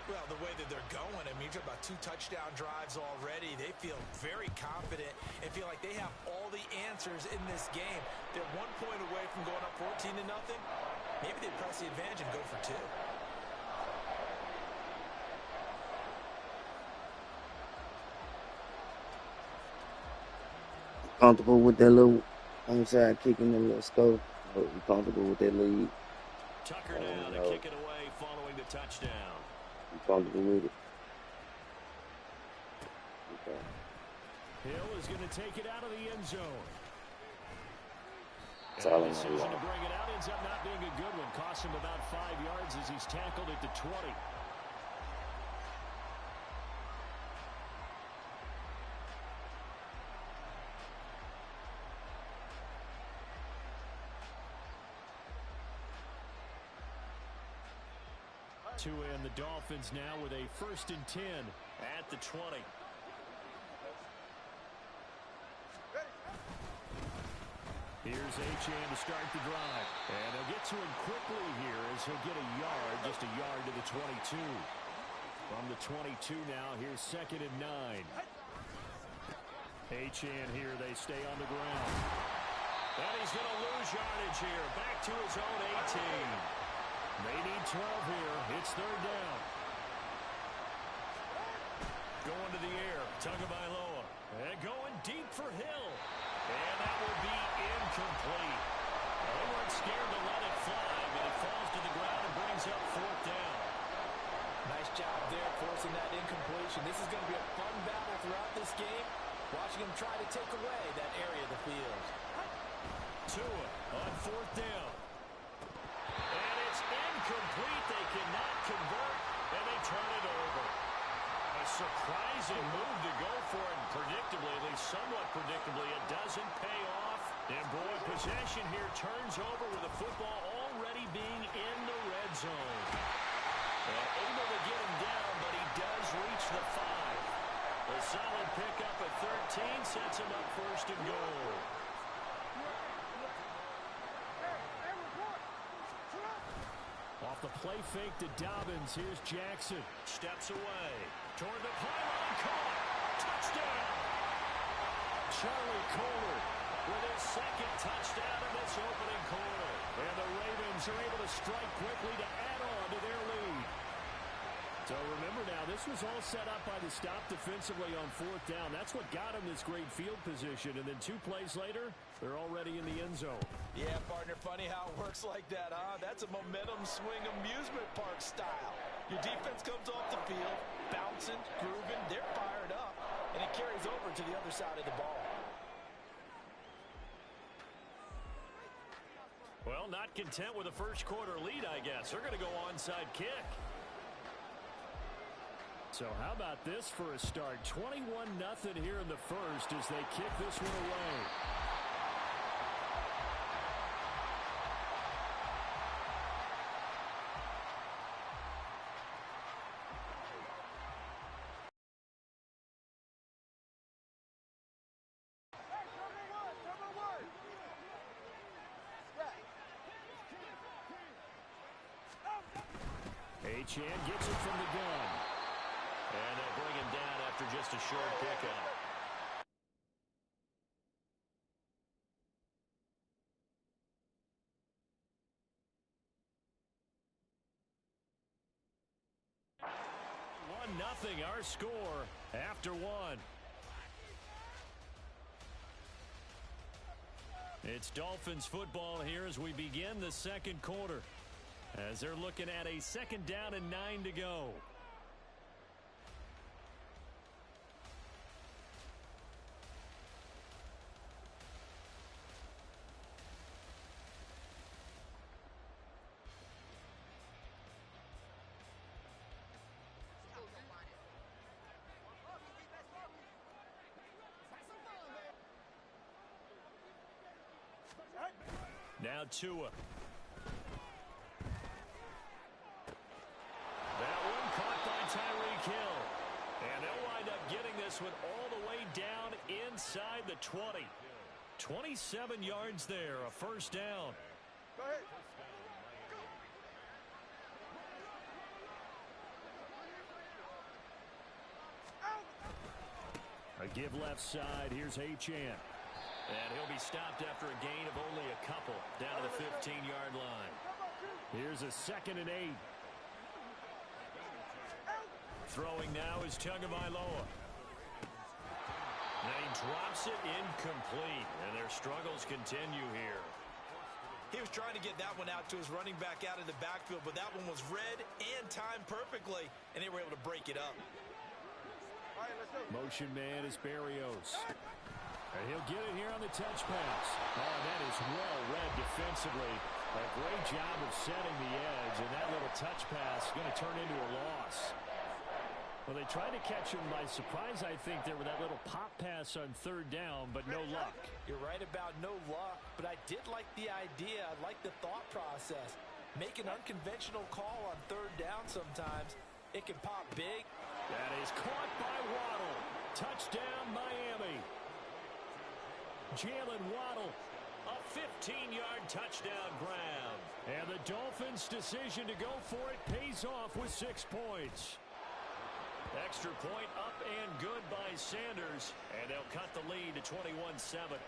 Well, the way that they're going, I mean, you're talking about 2 touchdown drives already. They feel very confident and feel like they have all the answers in this game. They're 1 point away from going up 14-0. Maybe they press the advantage and go for 2. Comfortable with that little onside kick in the little scope. But we comfortable with that lead. Tucker now to kick it away following the touchdown. We comfortable with it. Okay. Hill is going to take it out of the end zone. That's all And the I decision know. to bring it out ends up not being a good one. Costs him about 5 yards as he's tackled at the 20. Tua and the Dolphins now with a 1st and 10 At the 20. Here's Achane to start the drive. And they'll get to him quickly here as he'll get a yard, just a yard to the 22. From the 22 now, here's 2nd and 9. Achane here, they stay on the ground. And he's going to lose yardage here. Back to his own 18. They need 12 here. It's 3rd down. Going to the air. Tagovailoa. And going deep for Hill. And that will be incomplete. They weren't scared to let it fly, but it falls to the ground and brings up 4th down. Nice job there forcing that incompletion. This is going to be a fun battle throughout this game. Watching him try to take away that area of the field. Tua on 4th down. And it's incomplete. They cannot convert, and they turn it over. A surprising move to go for it, and predictably, at least somewhat predictably, it doesn't pay off. And boy, possession here turns over with the football already being in the red zone. Able to get him down, but he does reach the 5. A solid pickup at 13 sets him up 1st and goal. Off the play fake to Dobbins. Here's Jackson. Steps away. Toward the pylon. Caught. Touchdown. Charlie Kohler With his 2nd touchdown in this opening quarter. And the Ravens are able to strike quickly to add on to their lead. So remember now, this was all set up by the stop defensively on 4th down. That's what got him this great field position. And then 2 plays later, they're already in the end zone. Yeah, partner, funny how it works like that, huh? That's a momentum swing amusement park style. Your defense comes off the field, bouncing, grooving, they're fired up, and it carries over to the other side of the ball. Well, not content with a 1st quarter lead, I guess. They're going to go onside kick. So how about this for a start? 21-0 here in the 1st as they kick this one away. Achane gets it from the gun. And they'll bring him down after just a short pickup. Nothing, our score after 1. It's Dolphins football here as we begin the 2nd quarter. As they're looking at a 2nd down and 9 to go. Now Tua. That one caught by Tyreek Hill. And they'll wind up getting this one all the way down inside the 20. 27 yards there, a 1st down. Go ahead. give left side. Here's Achane. And he'll be stopped after a gain of only a couple down to the 15-yard line. Here's a 2nd and 8. Throwing now is Tagovailoa. And he drops it incomplete, and their struggles continue here. He was trying to get that one out to his running back out of the backfield, but that one was read and timed perfectly, and they were able to break it up. Motion man is Berrios. And he'll get it here on the touch pass. Oh, that is well read defensively. A great job of setting the edge, and that little touch pass is going to turn into a loss. Well, they tried to catch him by surprise, I think, there with that little pop pass on 3rd down, but no luck. You're right about no luck, but I did like the idea. I like the thought process. Make an unconventional call on 3rd down sometimes. It can pop big. That is caught by Waddle. Touchdown, Miami. Jalen Waddle, a 15-yard touchdown grab. And the Dolphins' decision to go for it pays off with 6 points. Extra point up and good by Sanders, and they'll cut the lead to 21-7.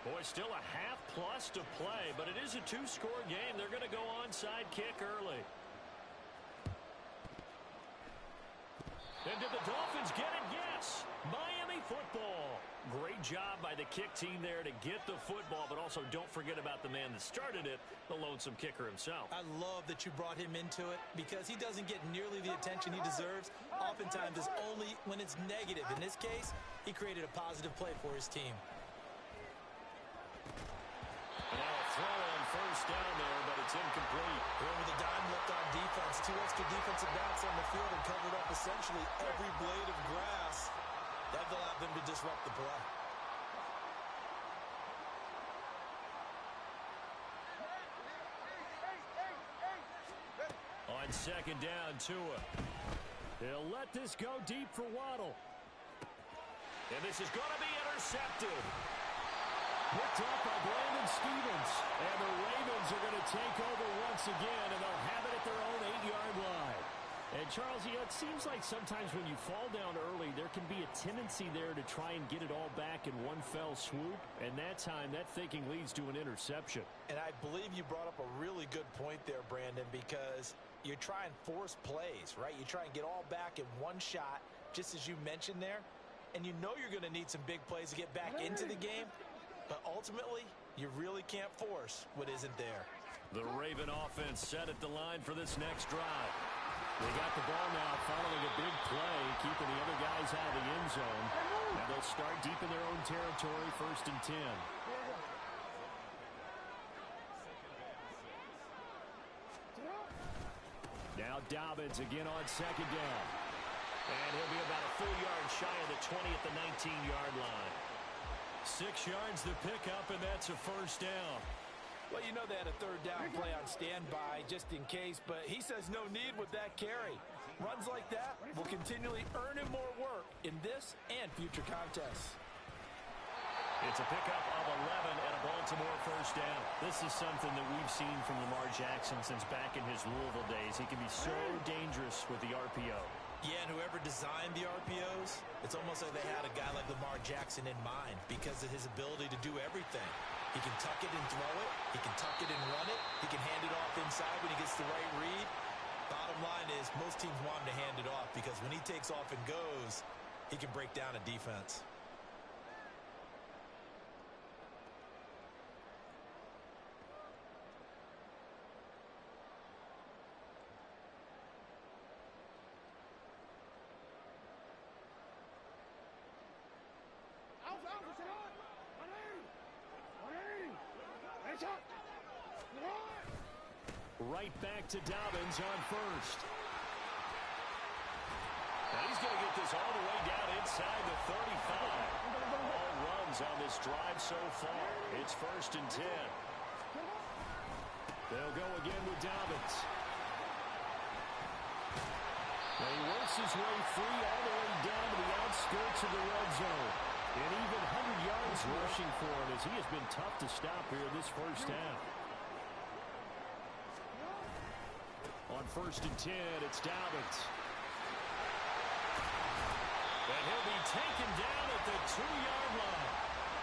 Boy, still a half plus to play, but it is a 2-score game. They're going to go onside kick early. And did the Dolphins get it? Yes. Miami football. Great job by the kick team there to get the football, but also don't forget about the man that started it, the lonesome kicker himself. I love that you brought him into it because he doesn't get nearly the attention he deserves. Oftentimes it's only when it's negative. In this case, he created a positive play for his team. And now a throw on 1st down there, but it's incomplete. With a dime left on defense, 2 extra defensive backs on the field and covered up essentially every blade of grass. That allowed them to disrupt the play. On 2nd down, Tua. They'll let this go deep for Waddle. And this is going to be intercepted. Picked up by Brandon Stevens. And the Ravens are going to take over once again, and they'll have it at their own 8-yard line. And, Charles, you know, it seems like sometimes when you fall down early, there can be a tendency there to try and get it all back in one fell swoop. And that time, that thinking leads to an interception. And I believe you brought up a really good point there, Brandon, because you try and force plays, right? You try and get all back in one shot, just as you mentioned there. And you know you're going to need some big plays to get back into the game. But ultimately, you really can't force what isn't there. The Raven offense set at the line for this next drive. They got the ball now following a big play, keeping the other guys out of the end zone. Now they'll start deep in their own territory, 1st and 10. Now Dobbins again on 2nd down. And he'll be about a full yard shy of the 20 at the 19-yard line. 6 yards the pickup, and that's a 1st down. Well, you know they had a 3rd down play on standby just in case, but he says no need with that carry. Runs like that will continually earn him more work in this and future contests. It's a pickup of 11 and a Baltimore 1st down. This is something that we've seen from Lamar Jackson since back in his Louisville days. He can be so dangerous with the RPO. Yeah, and whoever designed the RPOs, it's almost like they had a guy like Lamar Jackson in mind because of his ability to do everything. He can tuck it and throw it. He can tuck it and run it. He can hand it off inside when he gets the right read. Bottom line is most teams want him to hand it off because when he takes off and goes, he can break down a defense. Right back to Dobbins on 1st. And he's going to get this all the way down inside the 35. All runs on this drive so far. It's 1st and 10. They'll go again with Dobbins. And he works his way free all the way down to the outskirts of the red zone. And even 100 yards rushing for him as he has been tough to stop here this 1st half. On 1st and 10, it's Dobbins. he'll be taken down at the 2-yard line.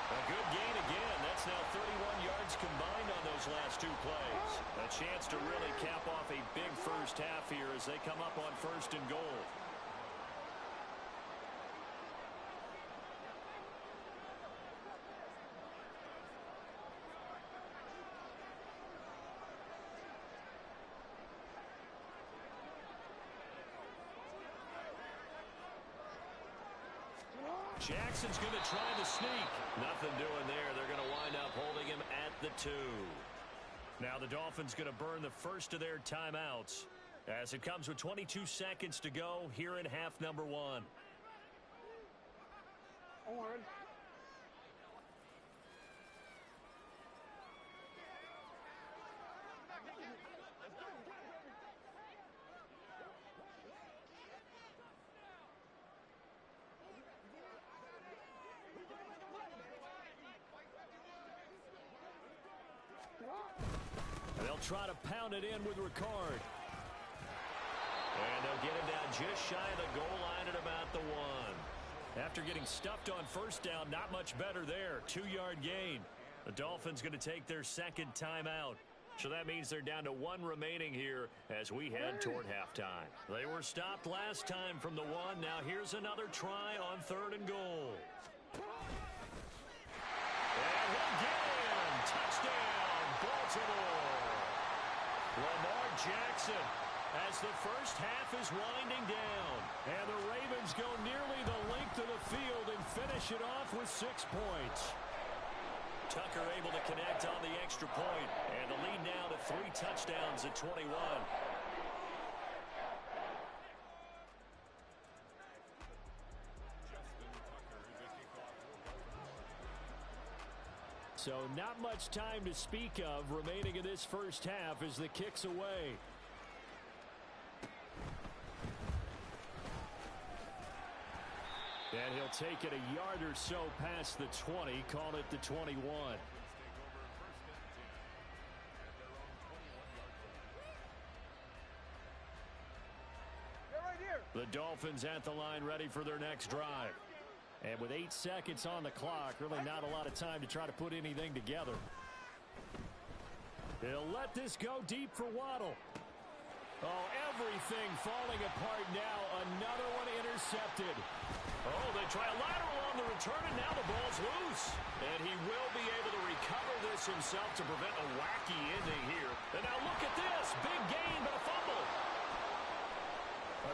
A good gain again. That's now 31 yards combined on those last 2 plays. A chance to really cap off a big first half here as they come up on 1st and goal. Jackson's going to try the sneak. Nothing doing there. They're going to wind up holding him at the 2. Now the Dolphins going to burn the first of their timeouts as it comes with 22 seconds to go here in half number 1. They'll try to pound it in with Ricard. And they'll get him down just shy of the goal line at about the 1. After getting stuffed on first down, not much better there. 2-yard gain. The Dolphins going to take their second timeout. So that means they're down to 1 remaining here as we head toward halftime. They were stopped last time from the 1. Now here's another try on 3rd and goal. And he'll get in. Touchdown, Baltimore. Lamar Jackson as the first half is winding down. And the Ravens go nearly the length of the field and finish it off with 6 points. Tucker able to connect on the extra point, and the lead now to 3 touchdowns at 21. So not much time to speak of remaining in this first half as the kick's away. And he'll take it a yard or so past the 20, call it the 21. The Dolphins at the line ready for their next drive. And with 8 seconds on the clock, really not a lot of time to try to put anything together. They'll let this go deep for Waddle. Oh, everything falling apart now. Another one intercepted. Oh, they try a lateral on the return, and now the ball's loose. And he will be able to recover this himself to prevent a wacky ending here. And now look at this. Big gain, but a fumble.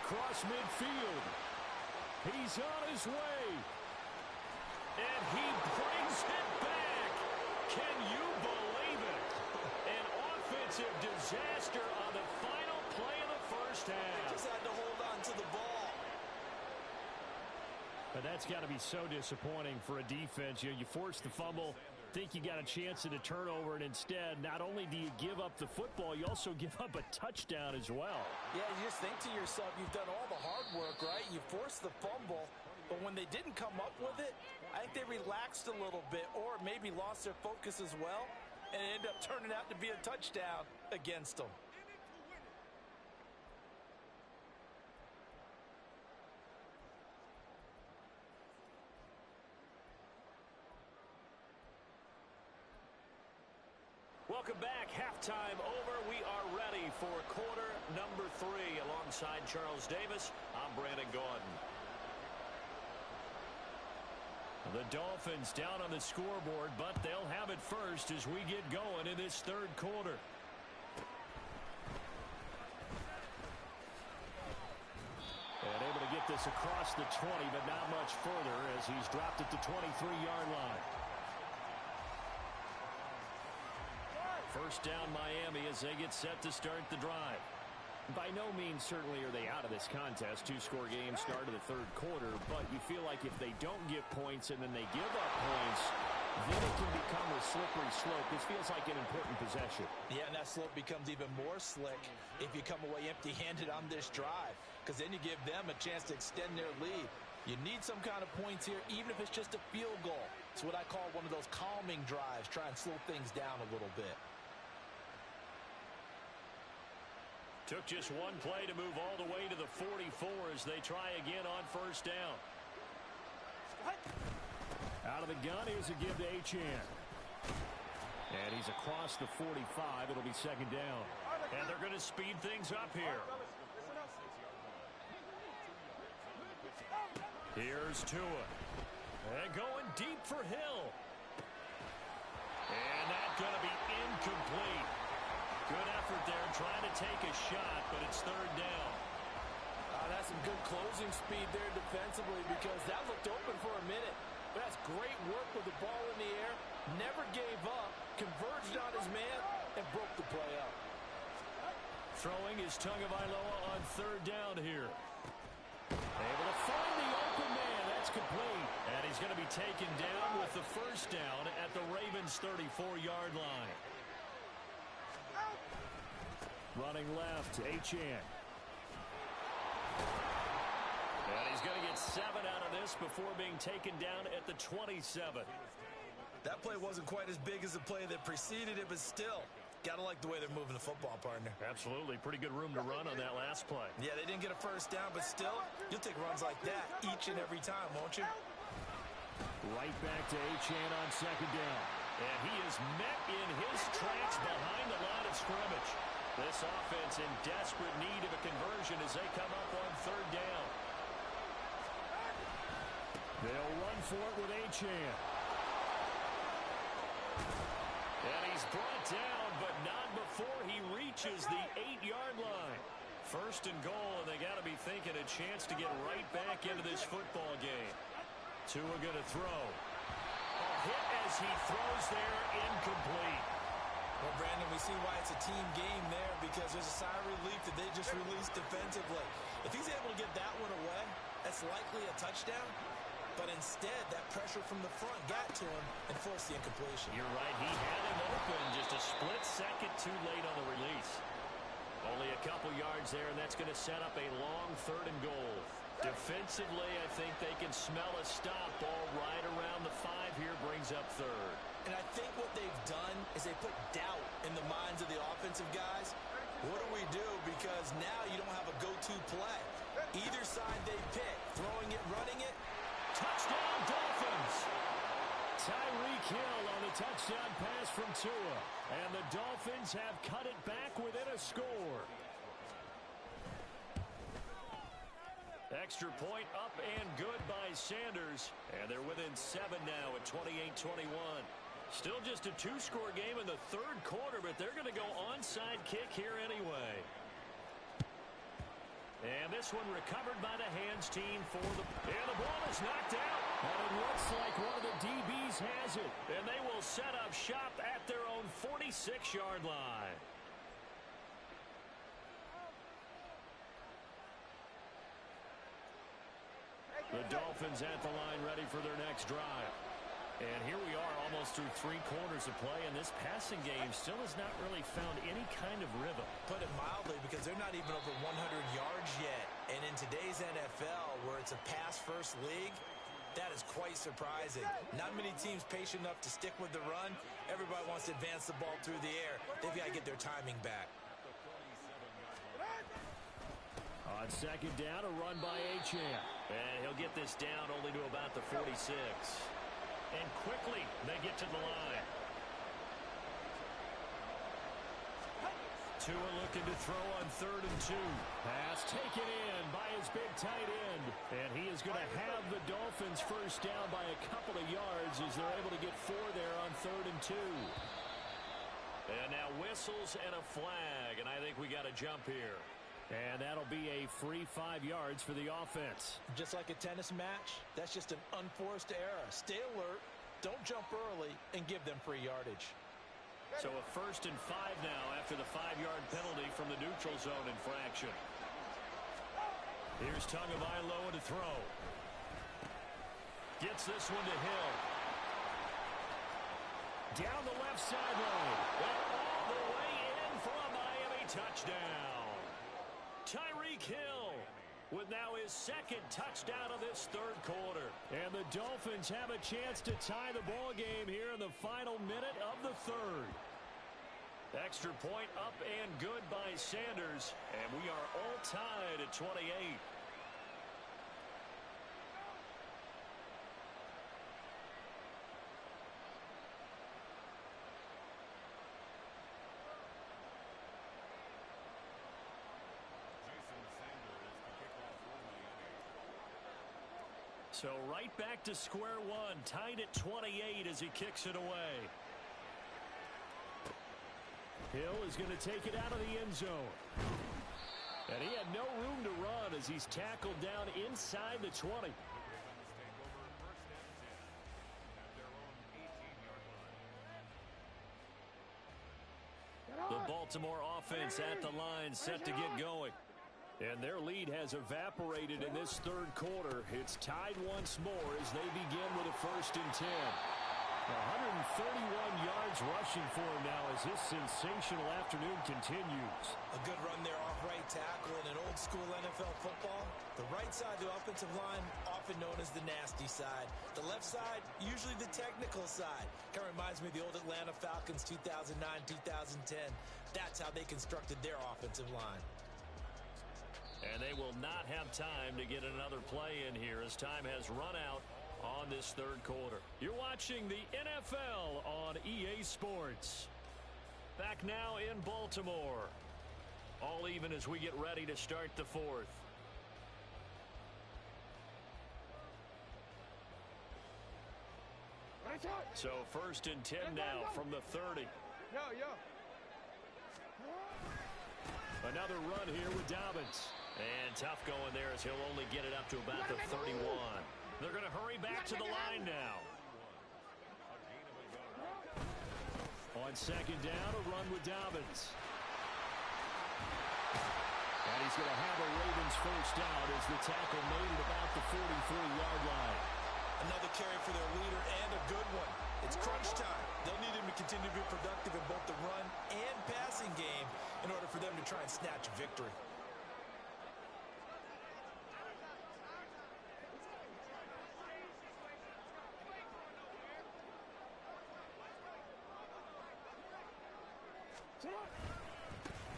Across midfield. He's on his way. And he brings it back. Can you believe it? An offensive disaster on the final play of the first half. Just had to hold on to the ball. But that's got to be so disappointing for a defense. You force the fumble, think you got a chance at a turnover, and instead, not only do you give up the football, you also give up a touchdown as well. Yeah, you just think to yourself, you've done all the hard work, right? You forced the fumble, but when they didn't come up with it, I think they relaxed a little bit or maybe lost their focus as well, and it ended up turning out to be a touchdown against them. Welcome back. Halftime over. We are ready for quarter number 3. Alongside Charles Davis, I'm Brandon Gaudin. The Dolphins down on the scoreboard, but they'll have it first as we get going in this third quarter. And able to get this across the 20, but not much further as he's dropped it to 23-yard line. First down Miami as they get set to start the drive. By no means certainly are they out of this contest. 2-score game start of the third quarter, but you feel like if they don't get points and then they give up points, then it can become a slippery slope. This feels like an important possession. Yeah, and that slope becomes even more slick if you come away empty-handed on this drive, because then you give them a chance to extend their lead. You need some kind of points here, even if it's just a field goal. It's what I call one of those calming drives, try and slow things down a little bit. Took just one play to move all the way to the 44 as they try again on first down. Out of the gun, here's a give to Achane. And he's across the 45. It'll be second down. And they're going to speed things up here. Here's Tua. And going deep for Hill. And that's going to be incomplete. Good effort there trying to take a shot, but it's third down. That's some good closing speed there defensively because that looked open for a minute. But that's great work with the ball in the air. Never gave up, converged on his man, and broke the play up. Throwing is Tagovailoa on third down here. Able to find the open man. That's complete. And he's going to be taken down with the first down at the Ravens' 34-yard line. Running left, Achane. And he's going to get 7 out of this before being taken down at the 27. That play wasn't quite as big as the play that preceded it, but still, got to like the way they're moving the football, partner. Absolutely. Pretty good room to run on that last play. Yeah, they didn't get a first down, but still, you'll take runs like that each and every time, won't you? Right back to Achane on second down. And he is met in his tracks behind the line of scrimmage. This offense in desperate need of a conversion as they come up on third down. They'll run for it with Achane. And he's brought down, but not before he reaches the 8-yard line. First and goal, and they got to be thinking a chance to get right back into this football game. Tua going to throw. A hit as he throws there, incomplete. Well, Brandon, we see why it's a team game there because there's a sigh of relief that they just released defensively. If he's able to get that one away, that's likely a touchdown. But instead, that pressure from the front got to him and forced the incompletion. You're right. He had him open just a split second too late on the release. Only a couple yards there, and that's going to set up a long third and goal. Defensively, I think they can smell a stop. Ball right around the 5 here brings up third. And I think what they've done is they put doubt in the minds of the offensive guys. What do we do? Because now you don't have a go-to play. Either side they pick, throwing it, running it. Touchdown, Dolphins! Tyreek Hill on the touchdown pass from Tua. And the Dolphins have cut it back within a score. Extra point up and good by Sanders. And they're within 7 now at 28-21. Still just a 2-score game in the third quarter, but they're going to go onside kick here anyway. And this one recovered by the hands team for the... And the ball is knocked out. And it looks like one of the DBs has it. And they will set up shop at their own 46-yard line. The Dolphins at the line ready for their next drive. And here we are almost through 3 quarters of play, and this passing game still has not really found any kind of rhythm. Put it mildly, because they're not even over 100 yards yet. And in today's NFL, where it's a pass-first league, that is quite surprising. Not many teams patient enough to stick with the run. Everybody wants to advance the ball through the air. They've got to get their timing back. On second down, a run by Achane. And he'll get this down only to about the 46. And quickly, they get to the line. Tua looking to throw on 3rd and 2. Pass taken in by his big tight end. And he is going to have the Dolphins first down by a couple of yards as they're able to get 4 there on 3rd and 2. And now whistles and a flag. And I think we got a jump here. And that'll be a free 5 yards for the offense. Just like a tennis match, that's just an unforced error. Stay alert, don't jump early, and give them free yardage. So a 1st and 5 now after the 5-yard penalty from the neutral zone infraction. Here's Tagovailoa to throw. Gets this one to Hill. Down the left sideline. And all the way in for a Miami touchdown. Tyreek Hill with now his 2nd touchdown of this 3rd quarter. And the Dolphins have a chance to tie the ball game here in the final minute of the 3rd. Extra point up and good by Sanders. And we are all tied at 28. So right back to square one, tied at 28 as he kicks it away. Hill is going to take it out of the end zone. And he had no room to run as he's tackled down inside the 20. The Baltimore offense at the line set to get going. And their lead has evaporated in this third quarter. It's tied once more as they begin with a 1st and 10. 131 yards rushing for him now as this sensational afternoon continues. A good run there off right tackle in an old school NFL football. The right side of the offensive line, often known as the nasty side. The left side, usually the technical side. Kind of reminds me of the old Atlanta Falcons 2009-2010. That's how they constructed their offensive line. And they will not have time to get another play in here as time has run out on this third quarter. You're watching the NFL on EA Sports. Back now in Baltimore. All even as we get ready to start the fourth. So 1st and 10 now from the 30. Another run here with Dobbins. And tough going there as he'll only get it up to about the 31. They're going to hurry back to the line now. On 2nd down, a run with Dobbins. And he's going to have a Ravens 1st down as the tackle made at about the 43-yard line. Another carry for their leader and a good one. It's crunch time. They'll need him to continue to be productive in both the run and passing game in order for them to try and snatch a victory.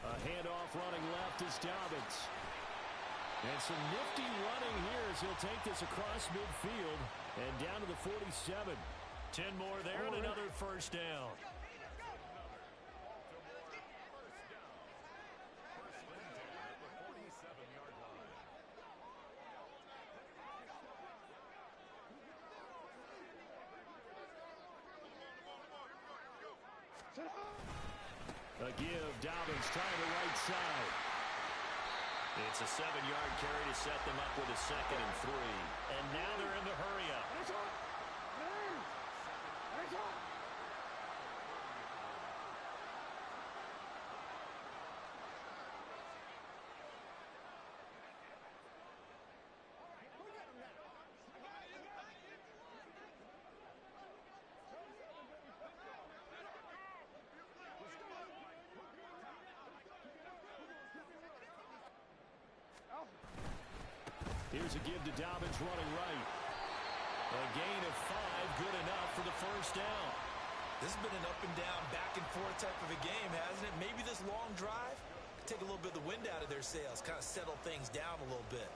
A handoff running left is Dobbins. And some nifty running here as he'll take this across midfield and down to the 47. 10 more there and another 1st down. A give, Dobbins trying the right side. It's a 7-yard carry to set them up with a 2nd and 3. And now they're in the hurry up. Here's a give to Dobbins running right. A gain of 5, good enough for the 1st down. This has been an up and down, back and forth type of a game, hasn't it? Maybe this long drive could take a little bit of the wind out of their sails, kind of settle things down a little bit.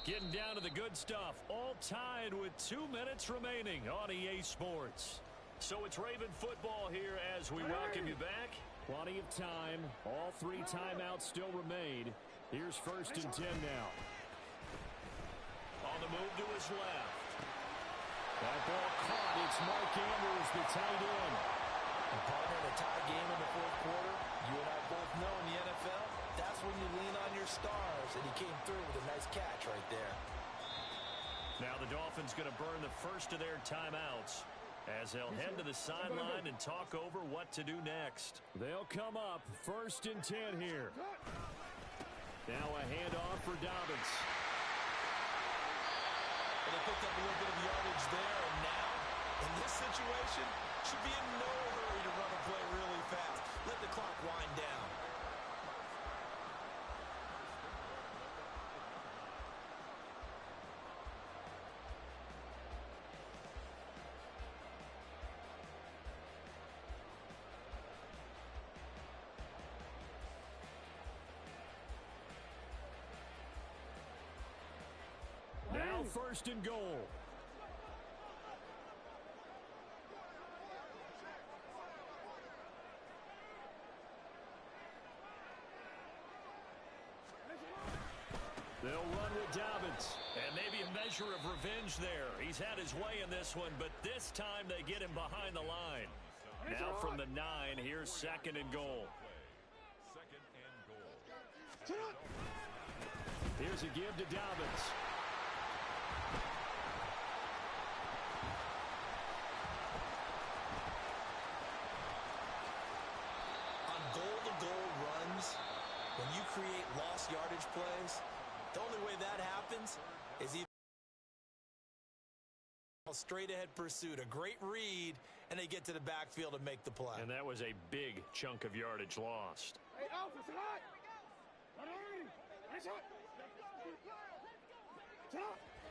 Getting down to the good stuff. All tied with 2 minutes remaining on EA Sports. So it's Raven football here as we welcome you back. Plenty of time. All 3 timeouts still remain. Here's 1st and 10 now. On the move to his left. That ball caught. It's Mark Andrews, the tight end. And partner, in a tie game in the 4th quarter, you and I both know in the NFL, that's when you lean on your stars, and he came through with a nice catch right there. Now the Dolphins going to burn the first of their timeouts as they'll head to the sideline and talk over what to do next. They'll come up 1st and 10 here. Now a handoff for Dobbins. And they picked up a little bit of yardage there, and now, in this situation, should be in no hurry to run a play really fast. Let the clock wind down. first and goal. They'll run with Dobbins. And maybe a measure of revenge there. He's had his way in this one, but this time they get him behind the line. Now from the 9, here's second and goal. Here's a give to Dobbins. On goal-to-goal runs, when you create lost yardage plays, the only way that happens is either a straight-ahead pursuit, a great read, and they get to the backfield and make the play. And that was a big chunk of yardage lost.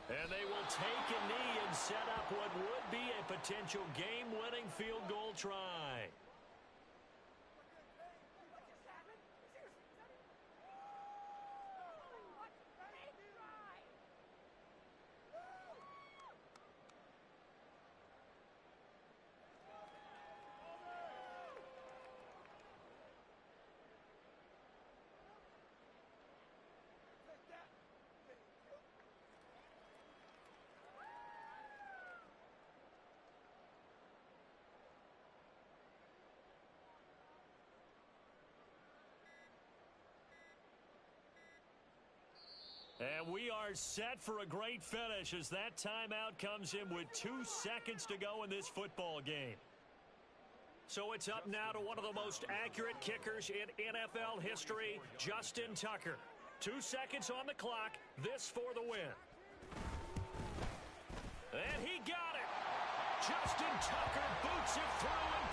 And they will take a knee and set up what would be a potential game-winning field goal try. And we are set for a great finish as that timeout comes in with 2 seconds to go in this football game. So it's up now to one of the most accurate kickers in NFL history, Justin Tucker. 2 seconds on the clock, this for the win. And he got it. Justin Tucker boots it through and